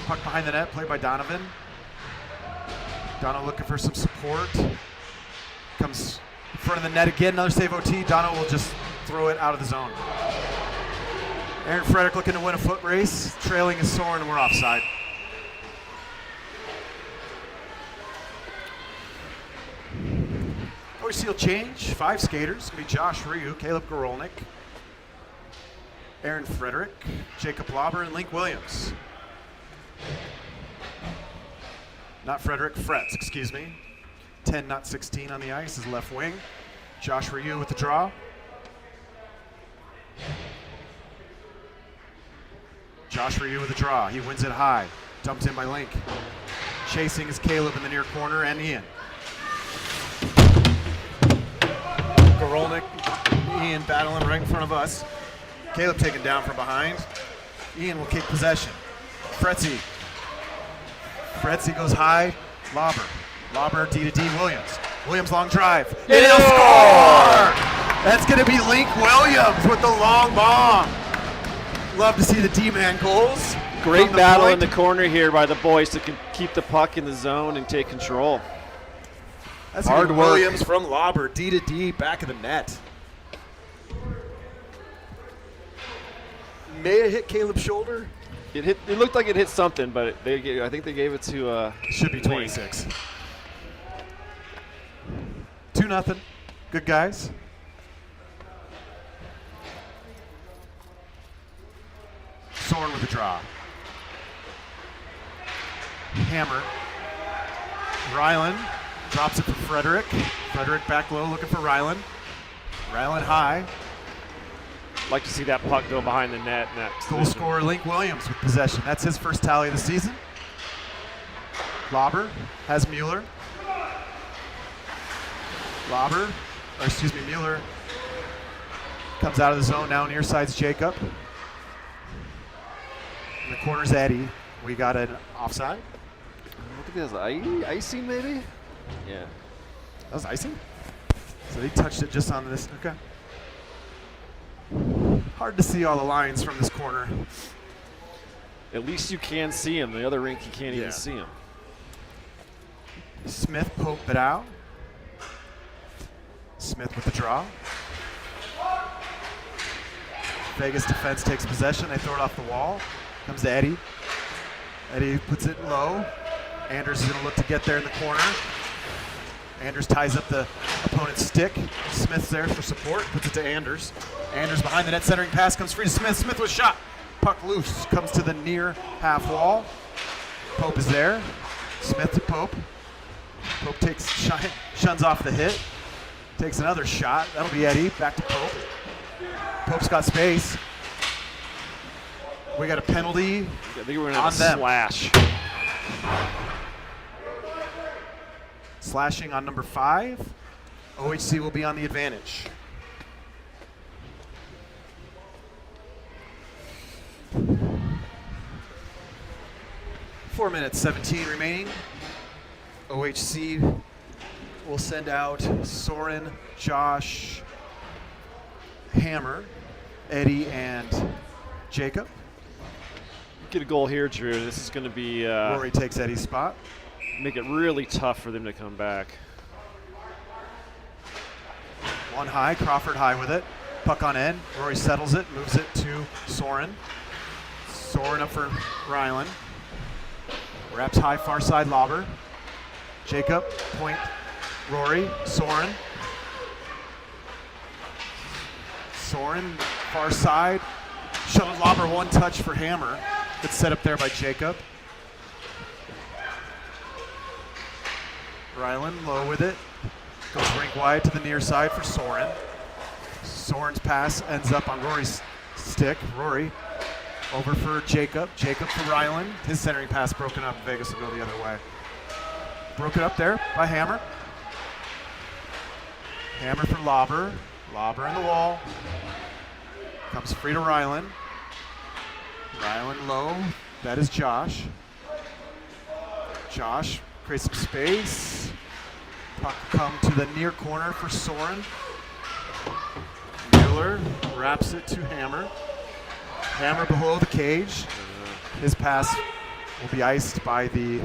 Puck behind the net, played by Donovan. Dono looking for some support. Comes in front of the net again, another save OT. Dono will just throw it out of the zone. Aaron Frederick looking to win a foot race. Trailing is Soren, and we're offside. OHC will change. 5 skaters. It's going to be Josh Ryu, Caleb Gorolnik, Aaron Frederick, Jacob Lauber, and Link Williams. Not Frederick, Fretz, excuse me. 10, not 16 on the ice is left wing. Josh Ryu with the draw. Josh Ryu with the draw. He wins it high. Dumped in by Link. Chasing is Caleb in the near corner and Ian. Gorolnik, Ian battling right in front of us. Caleb taken down from behind. Ian will kick possession. Fretzy. Fretzy goes high. Lauber. Lauber D to D Williams. Williams long drive. And he'll score! That's going to be Link Williams with the long bomb. Love to see the D-man goals. Great battle in the corner here by the boys to keep the puck in the zone and take control. That's hard work. Williams from Lauber, D to D, back of the net. May have hit Caleb's shoulder. It hit. It looked like it hit something, but I think they gave it to. Should be 26. 2-0. Good guys. Soren with the draw. Hammer. Ryland drops it for Frederick. Frederick back low looking for Ryland. Ryland high. Like to see that puck go behind the net. Goal scorer Link Williams with possession. That's his first tally of the season. Lauber has Mueller. Mueller comes out of the zone now. Near side's Jacob. In the corner's Eddie. We got an offside. I think that was icing, maybe? Yeah. That was icing? So they touched it just on this. Okay. Hard to see all the lines from this corner. At least you can see him. The other rink, you can't even see him. Smith Pope it out. Smith with the draw. Vegas defense takes possession. They throw it off the wall. Comes to Eddie. Eddie puts it low. Anders is going to look to get there in the corner. Anders ties up the opponent's stick. Smith's there for support. Puts it to Anders. Anders behind the net. Centering pass comes free to Smith. Smith with a shot. Puck loose. Comes to the near half wall. Pope is there. Smith to Pope. Pope shuns off the hit. Takes another shot. That'll be Eddie. Back to Pope. Pope's got space. We got a penalty. I think we're going to have a slash. Slashing on number 5. OHC will be on the advantage. Four minutes, 17 remaining. OHC will send out Soren, Josh, Hammer, Eddie, and Jacob. Get a goal here, Drew. This is going to be Rory takes Eddie's spot. Make it really tough for them to come back. One high, Crawford high with it. Puck on end. Rory settles it, moves it to Soren. Soren up for Ryland. Wraps high, far side lobber. Jacob, point, Rory, Soren. Soren, far side. Shuttle lobber, one touch for Hammer. Good set up there by Jacob. Ryland low with it. Goes rink wide to the near side for Soren. Soren's pass ends up on Rory's stick. Rory over for Jacob. Jacob for Ryland. His centering pass broken up. Vegas will go the other way. Broken up there by Hammer. Hammer for Lobber. Lobber in the wall. Comes free to Ryland. Ryland low. That is Josh. Josh creates some space. Puck come to the near corner for Soren. Mueller wraps it to Hammer. Hammer below the cage. His pass will be iced by the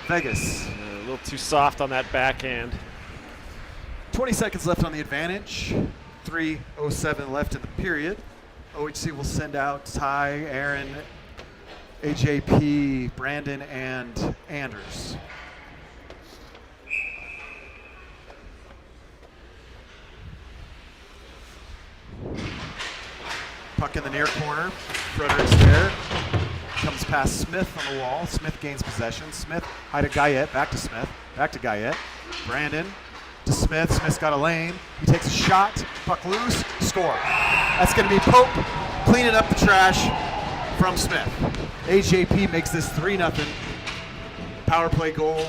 Vegas. A little too soft on that backhand. 20 seconds left on the advantage. 3:07 left in the period. OHC will send out Ty, Aaron, AJP, Brandon, and Anders. Puck in the near corner. Frederick's there. Comes past Smith on the wall. Smith gains possession. Smith high to Guyette. Back to Smith. Back to Guyette. Brandon to Smith. Smith's got a lane. He takes a shot. Puck loose. Score. That's going to be Pope cleaning up the trash from Smith. AJP makes this 3-0 power play goal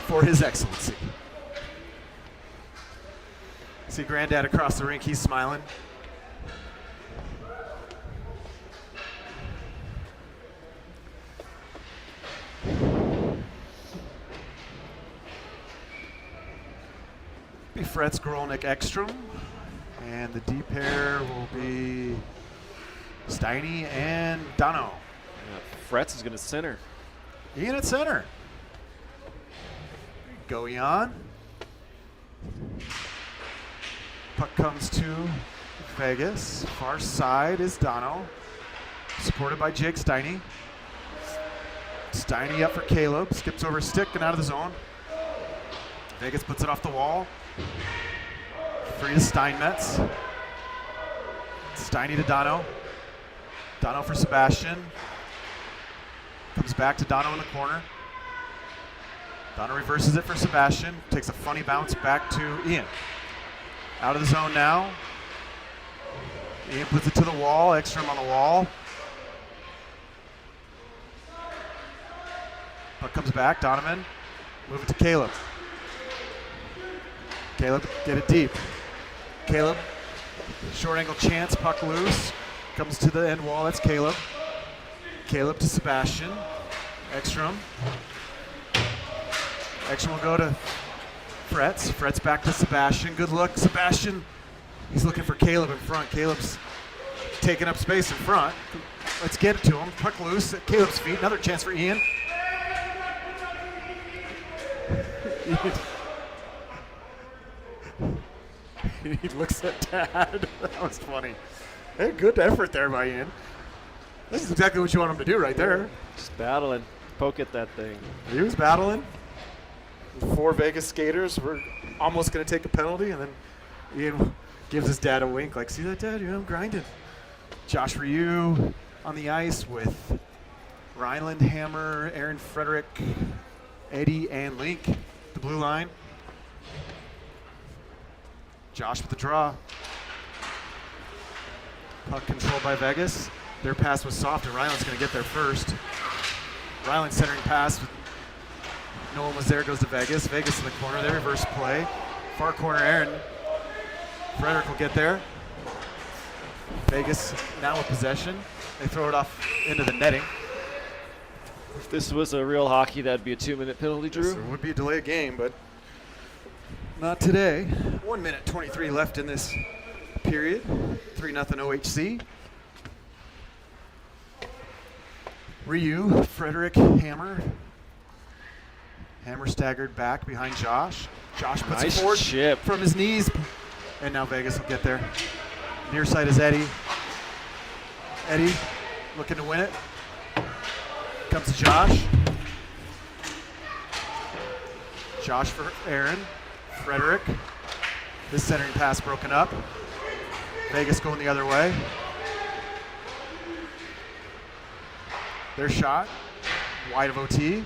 for his excellency. See Granddad across the rink, he's smiling. Be Fretz, Grolnick, Ekstrom. And the D pair will be Steiny and Dono. Yeah, Fretz is going to center. Ian at center. Go Ian. Puck comes to Vegas. Far side is Dono. Supported by Jake Steiny. Steiny up for Caleb. Skips over a stick and out of the zone. Vegas puts it off the wall. Free to Steinmetz. Steiny to Dono. Dono for Sebastian. Comes back to Dono in the corner. Dono reverses it for Sebastian. Takes a funny bounce back to Ian. Out of the zone now. Ian puts it to the wall. Ekstrom on the wall. Puck comes back. Donovan. Move it to Caleb. Caleb, get it deep. Caleb, short angle chance. Puck loose. Comes to the end wall. That's Caleb. Caleb to Sebastian. Ekstrom. Ekstrom will go to Fretz. Fretz back to Sebastian. Good look. Sebastian, he's looking for Caleb in front. Caleb's taking up space in front. Let's get it to him. Puck loose at Caleb's feet. Another chance for Ian. He looks at Dad. That was funny. Hey, good effort there by Ian. This is exactly what you want him to do right there. Just battling. Poke at that thing. He was battling. 4 Vegas skaters were almost going to take a penalty, and then Ian gives his dad a wink, like, see that, Dad? You know, I'm grinding. Josh Ryu on the ice with Ryland, Hammer, Aaron Frederick, Eddie, and Link. The blue line. Josh with the draw. Puck controlled by Vegas. Their pass was soft, and Ryland's going to get there first. Ryland centering pass. No one was there, goes to Vegas. Vegas in the corner, they reverse play. Far corner, Aaron. Frederick will get there. Vegas now with possession. They throw it off into the netting. If this was a real hockey, that'd be a 2-minute penalty, Drew. Yes, there would be a delay of game, but not today. 1 minute 23 left in this period. 3-0 OHC. Ryu, Frederick, Hammer. Hammer staggered back behind Josh. Josh puts Nice it forward chip. from his knees. And now Vegas will get there. Near side is Eddie. Eddie looking to win it. Comes to Josh. Josh for Aaron. Frederick. This centering pass broken up. Vegas going the other way. Their shot. Wide of OT.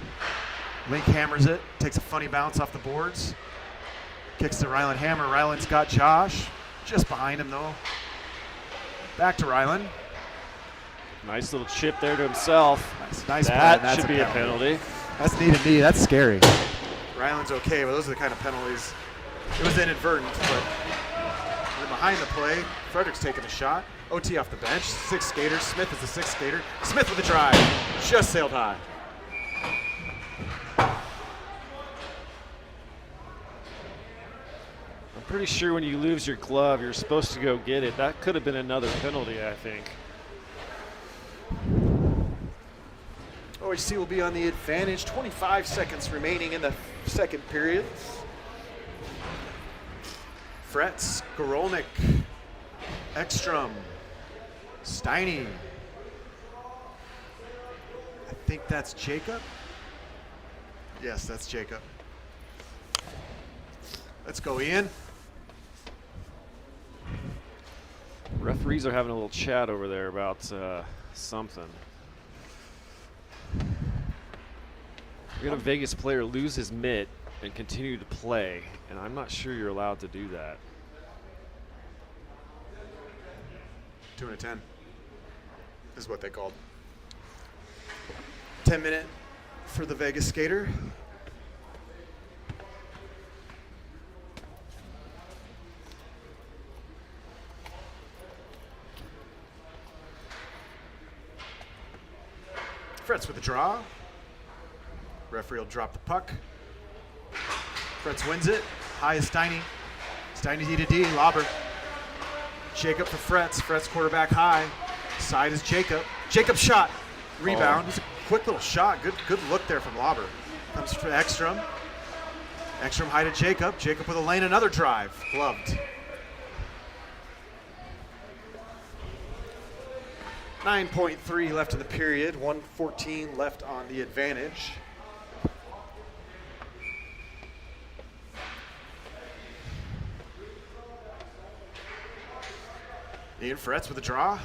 Link hammers it. Takes a funny bounce off the boards. Kicks to Ryland Hammer. Ryland's got Josh. Just behind him though. Back to Ryland. Nice little chip there to himself. Nice that play. should be a penalty. That's knee to knee. That's scary. Ryland's okay, but those are the kind of penalties. It was inadvertent, but behind the play, Frederick's taking a shot. OT off the bench. 6 skaters. Smith is the 6th skater. Smith with a drive. Just sailed high. I'm pretty sure when you lose your glove, you're supposed to go get it. That could have been another penalty, I think. OHC will be on the advantage. 25 seconds remaining in the second period. Fretz, Gorolnik, Ekstrom, Steiny. I think that's Jacob. Yes, that's Jacob. Let's go, Ian. Referees are having a little chat over there about something. You're going to Vegas player lose his mitt and continue to play, and I'm not sure you're allowed to do that. 2 and a 10 is what they called. 10-minute for the Vegas skater. Fretz with a draw. Referee will drop the puck. Fretz wins it. High is Steiny. Steiny D to D. Lobber. Jacob for Fretz. Fretz quarterback high. Side is Jacob. Jacob shot. Rebound. It's a quick little shot. Good look there from Lobber. Comes for Ekstrom. Ekstrom high to Jacob. Jacob with a lane. Another drive. Gloved. 9.3 left in the period. 1:14 left on the advantage. Ian Fretz with a draw.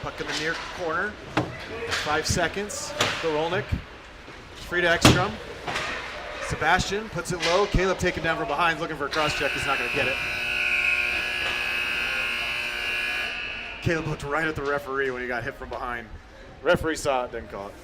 Puck in the near corner. 5 seconds. Gorolnik. Free to Ekstrom. Sebastian puts it low. Caleb taken down from behind, looking for a cross check. He's not going to get it. Caleb looked right at the referee when he got hit from behind. Referee saw it, didn't call it.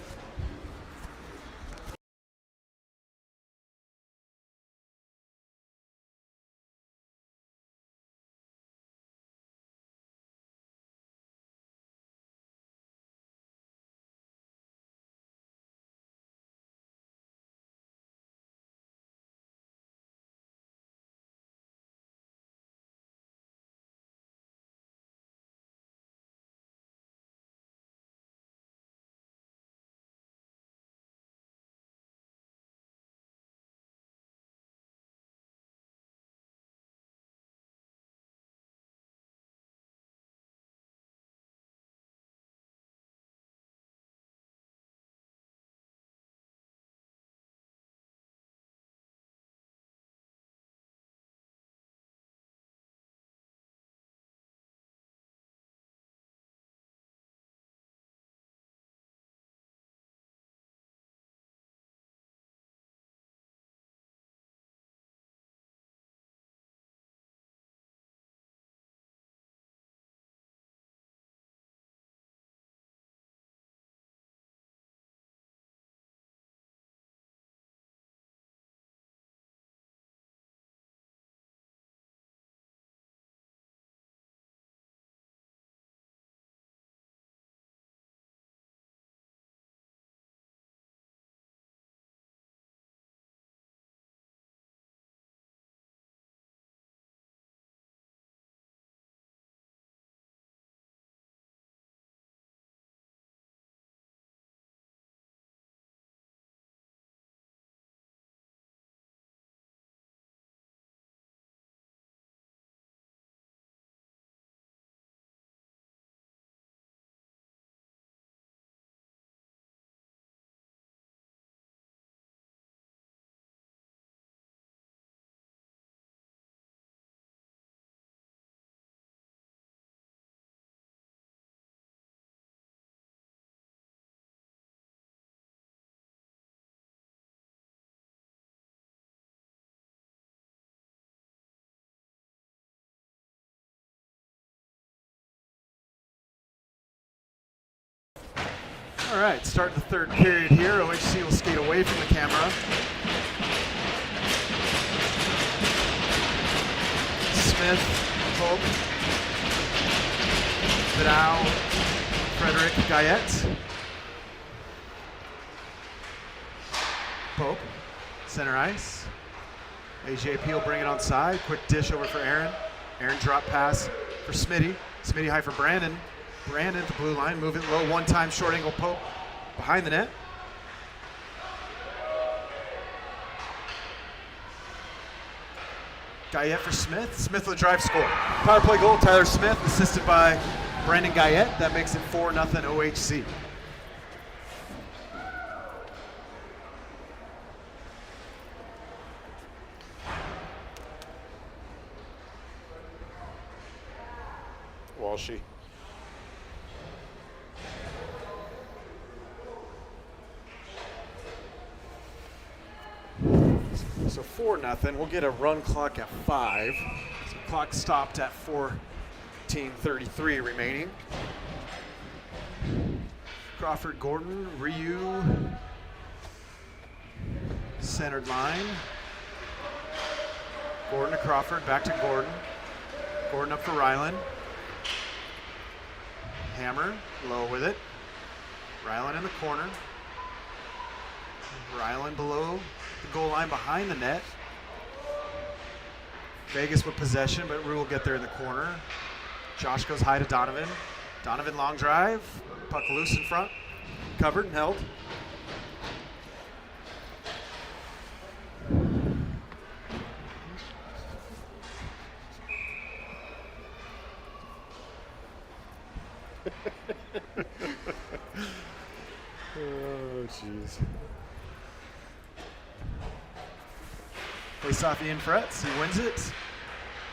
All right, starting the third period here. OHC will skate away from the camera. Smith, Pope, Vidal, Frederick, Guyette. Pope, center ice. AJP will bring it on side. Quick dish over for Aaron. Aaron drop pass for Smitty. Smitty high for Brandon. Brandon at the blue line, move it low, one-time short angle poke behind the net. Guyette for Smith. Smith with a drive score. Power play goal, Tyler Smith, assisted by Brandon Guyette. That makes it 4-0 OHC. Walshy. So 4-0. We'll get a run clock at 5. So clock stopped at 14:33 remaining. Crawford, Gordon, Ryu, centered line. Gordon to Crawford, back to Gordon. Gordon up for Ryland. Hammer, low with it. Ryland in the corner. Ryland below the goal line behind the net. Vegas with possession, but Rue will get there in the corner. Josh goes high to Donovan. Donovan long drive. Puck loose in front. Covered and held. Oh, jeez. Face off Ian Fretz. He wins it.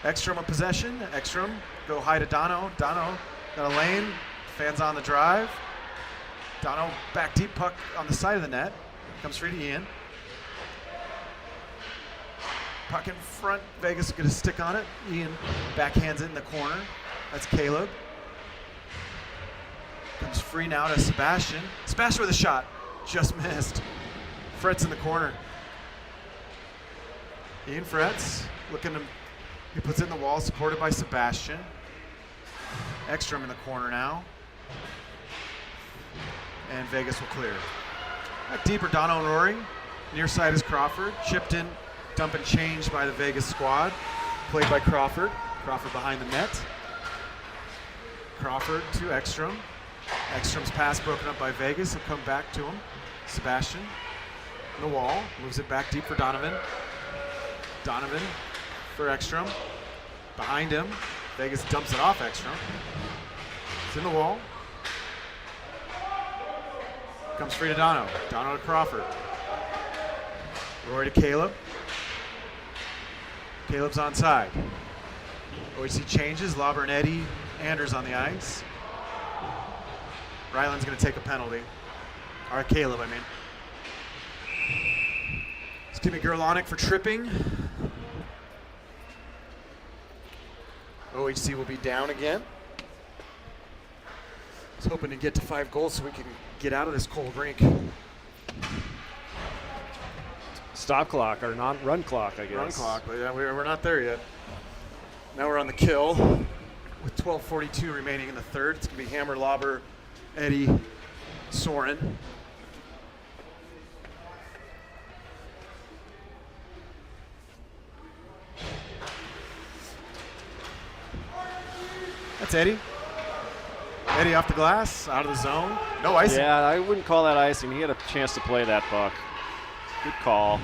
Ekstrom with possession. Ekstrom go high to Dono. Dono got a lane. Fans on the drive. Dono back deep, puck on the side of the net. Comes free to Ian. Puck in front. Vegas going to stick on it. Ian backhands it in the corner. That's Caleb. Comes free now to Sebastian. Sebastian with a shot. Just missed. Fretz in the corner. Ian Fretz looking to, he puts it in the wall, supported by Sebastian. Ekstrom in the corner now. And Vegas will clear. Back deeper, Dono and Rory. Near side is Crawford. Chipped in, dump and change by the Vegas squad. Played by Crawford. Crawford behind the net. Crawford to Ekstrom. Ekstrom's pass broken up by Vegas. He'll come back to him. Sebastian in the wall. Moves it back deep for Donovan. Donovan for Ekstrom. Behind him. Vegas dumps it off Ekstrom. It's in the wall. Comes free to Dono. Dono to Crawford. Rory to Caleb. Caleb's onside. OHC changes. Lauber and Eddie. Anders on the ice. Ryland's going to take a penalty. Or Caleb, I mean. Excuse me, Gerlonic for tripping. OHC will be down again. I was hoping to get to 5 goals so we can get out of this cold rink. Stop clock or non-run clock, I guess. Run clock, but yeah, we're not there yet. Now we're on the kill with 12:42 remaining in the third. It's going to be Hammer, Lauber, Eddie, Soren. That's Eddie. Eddie off the glass, out of the zone. No icing. Yeah, I wouldn't call that icing. He had a chance to play that puck. Good call.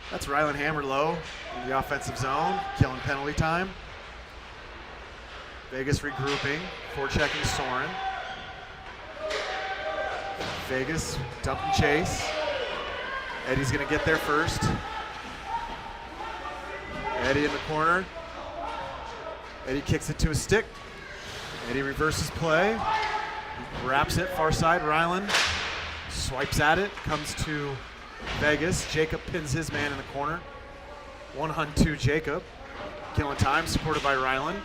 That's Ryland Hammer low in the offensive zone, killing penalty time. Vegas regrouping, forechecking Soren. Vegas dump and chase. Eddie's going to get there first. Eddie in the corner. Eddie kicks it to his stick. Eddie reverses play. Wraps it far side. Ryland swipes at it. Comes to Vegas. Jacob pins his man in the corner. 1-2 Jacob. Killing time, supported by Ryland.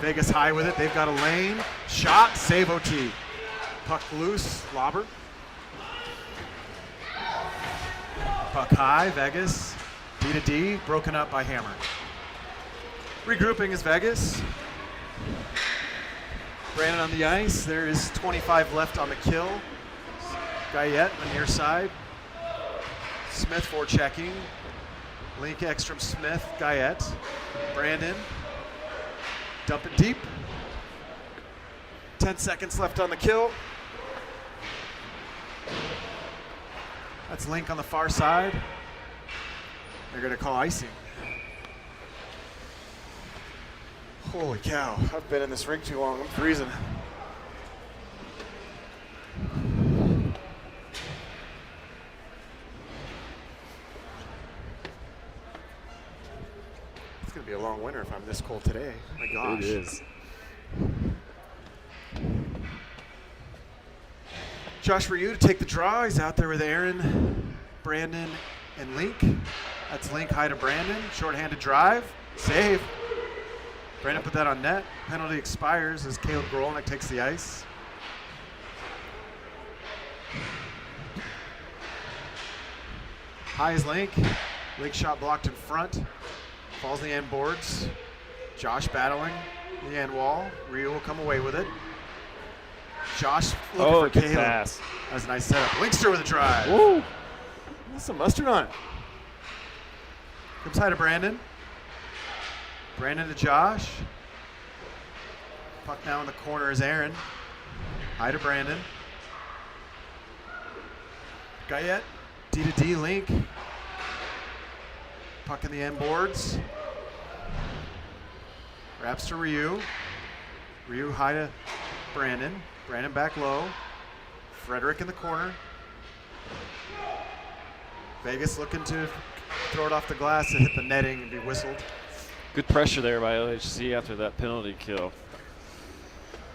Vegas high with it. They've got a lane. Shot. Save OT. Puck loose, lobber. Puck high, Vegas. D to D, broken up by Hammer. Regrouping is Vegas. Brandon on the ice. There is 25 left on the kill. Guyette on the near side. Smith forechecking. Link, Ekstrom, Smith, Guyette. Brandon. Dump it deep. 10 seconds left on the kill. That's Link on the far side. They're going to call icing. Holy cow. I've been in this rink too long. I'm freezing. It's going to be a long winter if I'm this cold today. Oh my gosh. It is. Josh Ryu to take the draw. He's out there with Aaron, Brandon, and Link. That's Link high to Brandon. Short-handed drive. Save. Brandon put that on net. Penalty expires as Caleb Grolnick takes the ice. High is Link. Link shot blocked in front. Falls in the end boards. Josh battling the end wall. Ryu will come away with it. Josh looking for good Caleb. pass. That was a nice setup. Linkster with a drive. Woo! That's some mustard on it. Comes high to Brandon. Brandon to Josh. Puck now in the corner is Aaron. High to Brandon. Guyette. D to D, Link. Puck in the end boards. Wraps to Ryu. Ryu high to Brandon. Brandon back low. Frederick in the corner. Vegas looking to throw it off the glass and hit the netting and be whistled. Good pressure there by OHC after that penalty kill.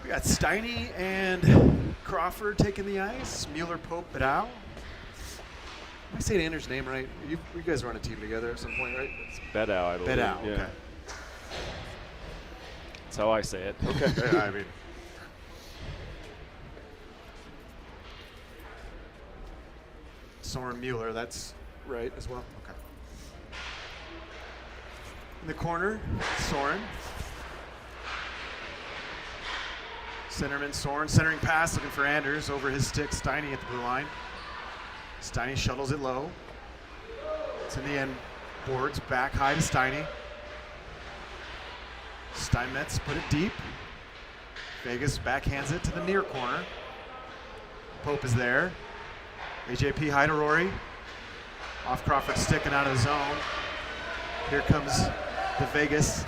We got Steiny and Crawford taking the ice. Mueller, Pope, Bedau. Am I saying Andrew's name right? You guys were on a team together at some point, right? It's Bedau, I believe. Bedau, Yeah. okay. That's how I say it. Okay, I mean. Soren Mueller, that's right as well. Okay. In the corner, Soren. Centerman Soren, centering pass, looking for Anders over his stick. Steiny at the blue line. Steiny shuttles it low. It's in the end boards, back high to Steiny. Steinmetz put it deep. Vegas backhands it to the near corner. Pope is there. AJP high to Rory. Off Crawford's stick and out of the zone. Here comes the Vegas.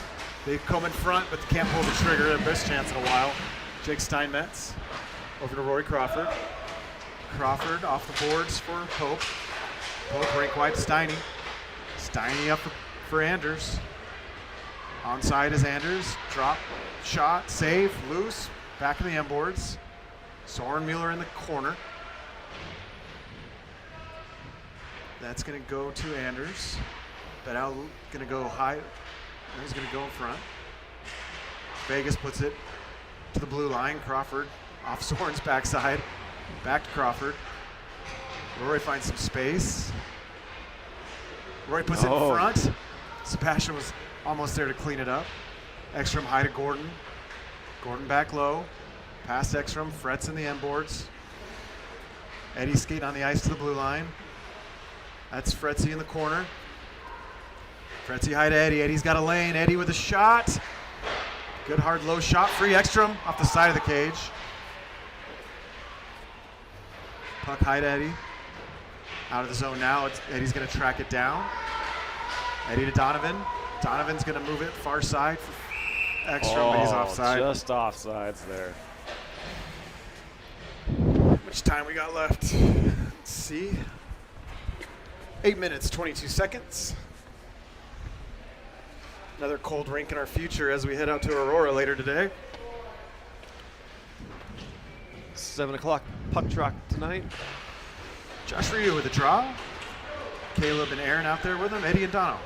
They come in front, but they can't pull the trigger. Their best chance in a while. Jake Steinmetz over to Rory Crawford. Crawford off the boards for Pope. Pope rink wide to Steiny. Steiny up for Anders. Onside is Anders. Drop, shot, save, loose. Back in the end boards. Soren Mueller in the corner. That's going to go to Anders. Bedau going to go high. He's going to go in front. Vegas puts it to the blue line. Crawford off Soren's backside. Back to Crawford. Rory finds some space. Roy puts it in front. Sebastian was almost there to clean it up. Ekstrom high to Gordon. Gordon back low. Past Ekstrom. Fretz in the end boards. Eddie skating on the ice to the blue line. That's Fretzy in the corner. Fretzy high to Eddie. Eddie's got a lane. Eddie with a shot. Good hard low shot. Free Ekstrom off the side of the cage. Puck high to Eddie. Out of the zone now. Eddie's going to track it down. Eddie to Donovan. Donovan's going to move it far side for Ekstrom, but he's offside. Just offsides there. How much time we got left? Let's see. 8 minutes, 22 seconds. Another cold rink in our future as we head out to Aurora later today. 7 o'clock puck drop tonight. Josh Ryu with a draw. Caleb and Aaron out there with him. Eddie and Dono.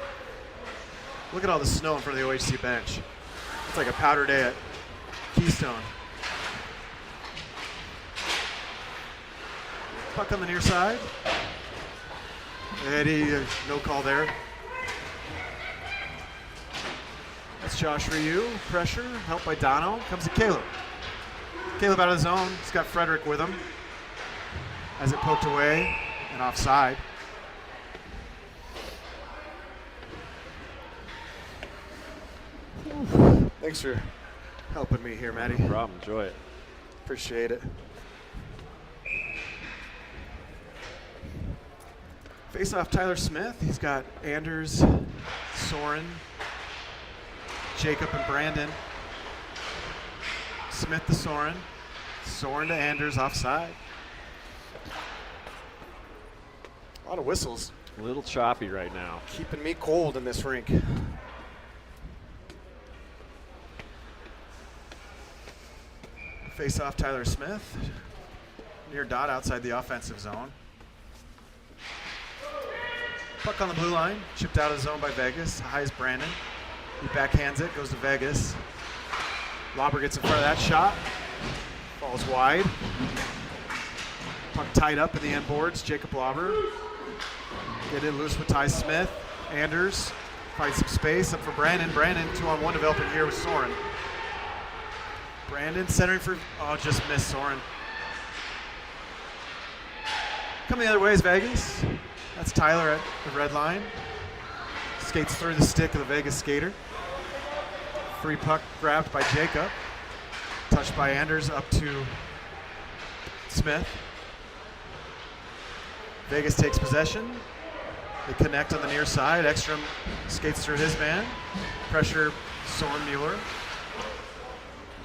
Look at all the snow in front of the OHC bench. It's like a powder day at Keystone. Puck on the near side. Eddie, no call there. That's Josh Ryu. Pressure, helped by Dono. Comes to Caleb. Caleb out of the zone. He's got Frederick with him. As it poked away and offside. Thanks for helping me here, Maddie. No problem. Enjoy it. Appreciate it. Face off Tyler Smith. He's got Anders, Soren, Jacob, and Brandon. Smith to Soren. Soren to Anders offside. A lot of whistles. A little choppy right now. Keeping me cold in this rink. Face off Tyler Smith. Near dot outside the offensive zone. Puck on the blue line. Chipped out of the zone by Vegas. High is Brandon. He backhands it. Goes to Vegas. Lauber gets in front of that shot. Falls wide. Puck tied up in the end boards. Jacob Lauber. Get it loose with Ty Smith. Anders finds some space up for Brandon. Brandon 2-on-1 developing here with Soren. Brandon centering for, just missed Soren. Coming the other way is Vegas. That's Tyler at the red line. Skates through the stick of the Vegas skater. Free puck grabbed by Jacob. Touched by Anders up to Smith. Vegas takes possession. They connect on the near side. Ekstrom skates through his man. Pressure Soren Mueller.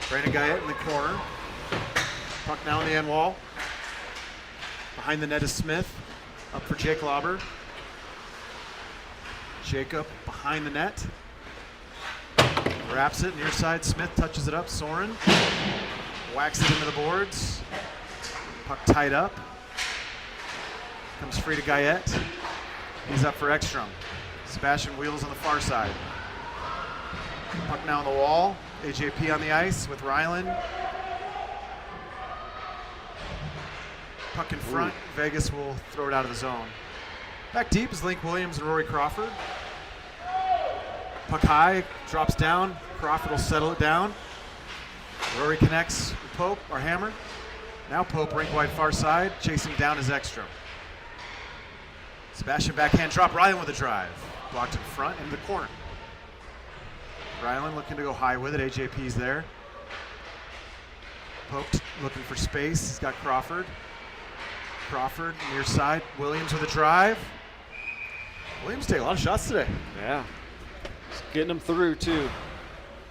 Brandon Guyette in the corner. Puck now on the end wall. Behind the net is Smith. Up for Jake Lauber. Jacob behind the net. Wraps it near side. Smith touches it up. Soren whacks it into the boards. Puck tied up. Comes free to Guyette. He's up for Ekstrom. Sebastian wheels on the far side. Puck now on the wall. AJP on the ice with Ryland. Puck in front. Ooh. Vegas will throw it out of the zone. Back deep is Link Williams and Rory Crawford. Puck high, drops down. Crawford will settle it down. Rory connects with Pope, or Hammer. Now Pope rink wide far side. Chasing down is Ekstrom. Sebastian backhand drop. Ryland with a drive. Blocked in front into the corner. Ryland looking to go high with it. AJP's there. Pope looking for space. He's got Crawford. Crawford near side. Williams with a drive. Williams taking a lot of shots today. Yeah. Just getting them through, too.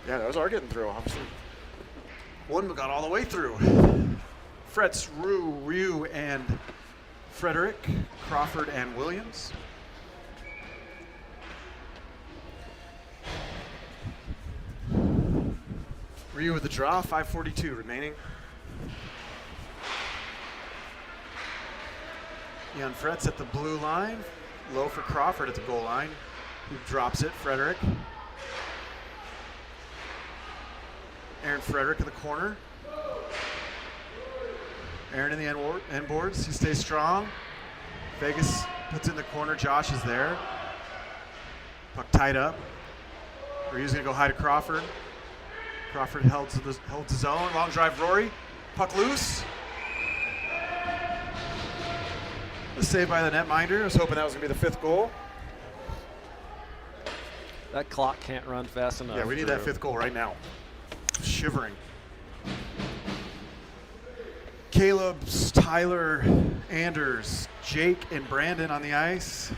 Yeah, those are getting through, obviously. One got all the way through. Fretz, Ryu, and Frederick. Crawford and Williams. Ryu with the draw, 5:42 remaining. Jan Fretz at the blue line. Low for Crawford at the goal line. Who drops it, Frederick. Aaron Frederick in the corner. Aaron in the end boards. He stays strong. Vegas puts it in the corner. Josh is there. Puck tied up. Ryu's going to go high to Crawford. Crawford holds his own. Long drive, Rory. Puck loose. The save by the netminder. I was hoping that was going to be the fifth goal. That clock can't run fast enough. Yeah, we need that fifth goal right now. Shivering. Caleb's, Tyler, Anders, Jake, and Brandon on the ice.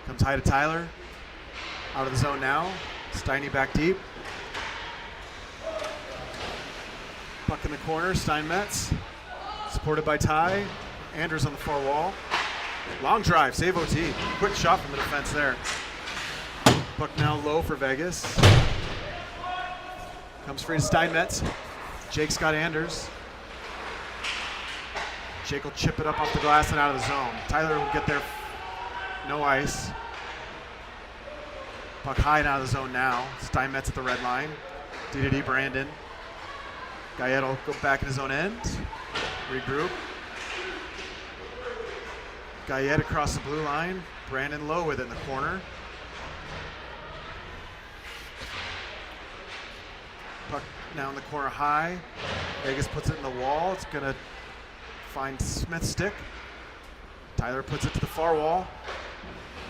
Comes high to Tyler. Out of the zone now. Steiny back deep. Puck in the corner. Steinmetz. Supported by Ty. Anders on the far wall. Long drive. Save OT. Quick shot from the defense there. Puck now low for Vegas. Comes free to Steinmetz. Jake's got Anders. Jake will chip it up off the glass and out of the zone. Tyler will get there. No ice. Puck high and out of the zone now. Steinmetz at the red line. D Brandon. Guyette will go back in his own end. Regroup. Guyette across the blue line. Brandon low with it in the corner. Puck now in the corner high. Vegas puts it in the wall. It's going to find Smith's stick. Tyler puts it to the far wall.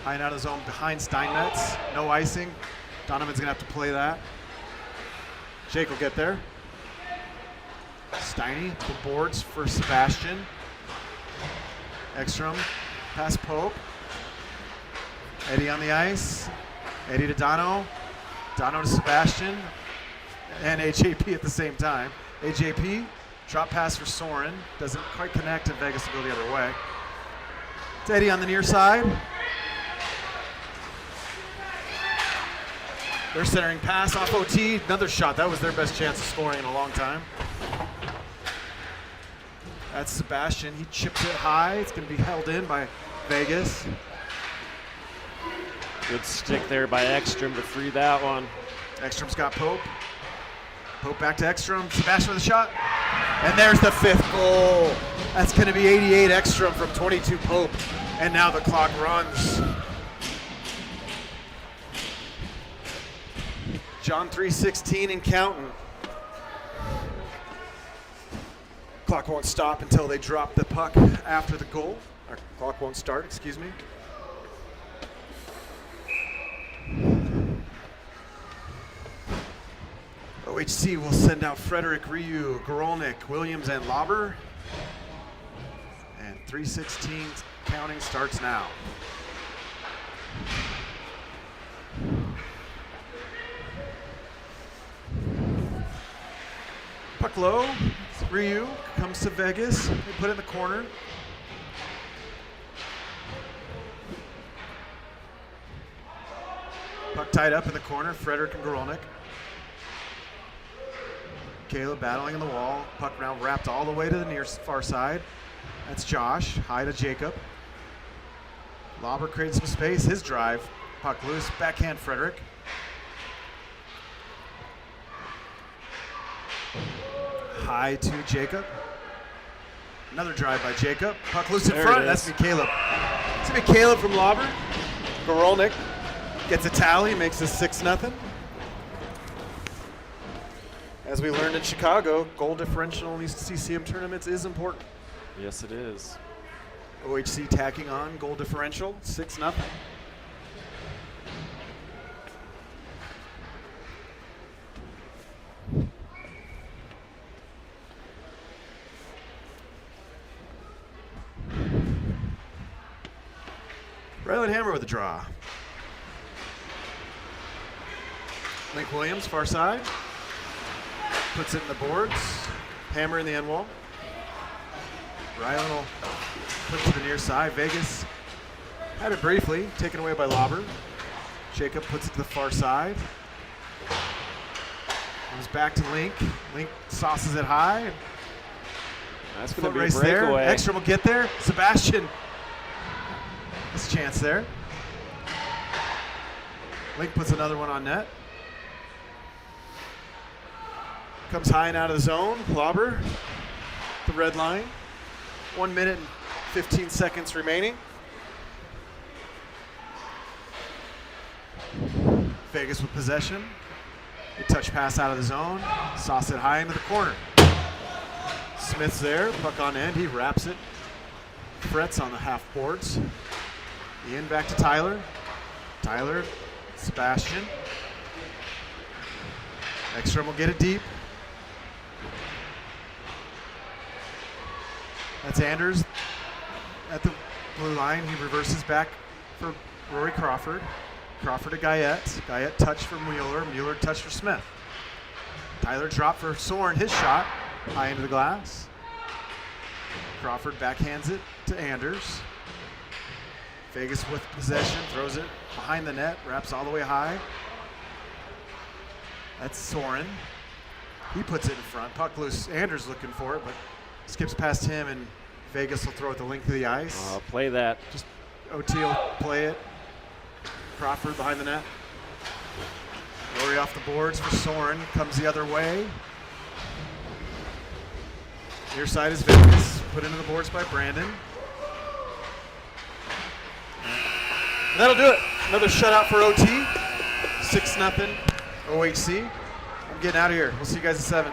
High and out of zone behind Steinmetz. No icing. Donovan's going to have to play that. Jake will get there. Steiny, the boards for Sebastian. Ekstrom, past Pope. Eddie on the ice. Eddie to Dono. Dono to Sebastian. And AJP at the same time. AJP, drop pass for Soren. Doesn't quite connect, and Vegas will go the other way. It's Eddie on the near side. Their centering pass off OT. Another shot. That was their best chance of scoring in a long time. That's Sebastian. He chips it high. It's going to be held in by Vegas. Good stick there by Ekstrom to free that one. Ekstrom's got Pope. Pope back to Ekstrom. Sebastian with a shot. And there's the 5th goal. That's going to be 88 Ekstrom from 22 Pope. And now the clock runs. John 3:16 and counting. Clock won't stop until they drop the puck after the goal. Our clock won't start, excuse me. OHC will send out Frederick, Ryu, Gorolnik, Williams, and Lauber. And 3:16 counting starts now. Puck low. Ryu comes to Vegas. They put it in the corner. Puck tied up in the corner. Frederick and Gorolnik. Caleb battling in the wall. Puck now wrapped all the way to the near far side. That's Josh. High to Jacob. Lauber creates some space. His drive. Puck loose. Backhand Frederick. High to Jacob. Another drive by Jacob. Puck loose in front. That's going to be Caleb. It's going to be Caleb from Lauber. Gorolnik gets a tally, makes it 6-0. As we learned in Chicago, goal differential in these CCM tournaments is important. Yes, it is. OHC tacking on goal differential, 6-0. Ryland Hammer with a draw. Link Williams, far side. Puts it in the boards. Hammer in the end wall. Ryland will put it to the near side. Vegas had it briefly, taken away by Lauber. Jacob puts it to the far side. Comes back to Link. Link sauces it high. That's going to be a Race breakaway. there. Ekstrom will get there. Sebastian. His chance there. Link puts another one on net. Comes high and out of the zone. Lauber, the red line. 1 minute and 15 seconds remaining. Vegas with possession. A touch pass out of the zone. Sauce it high into the corner. Smith's there. Puck on end. He wraps it. Frets on the half boards. Ian back to Tyler. Tyler, Sebastian. Ekstrom will get it deep. That's Anders at the blue line. He reverses back for Rory Crawford. Crawford to Guyette. Guyette touch for Mueller. Mueller touch for Smith. Tyler drop for Soren. His shot high into the glass. Crawford backhands it to Anders. Vegas with possession, throws it behind the net, wraps all the way high. That's Soren. He puts it in front. Puck loose. Anders looking for it, but skips past him, and Vegas will throw it the length of the ice. Play that. Just OT will play it. Crawford behind the net. Rory off the boards for Soren. Comes the other way. Near side is Vegas. Put into the boards by Brandon. And that'll do it. Another shutout for OT. 6-0 OHC. I'm getting out of here. We'll see you guys at 7.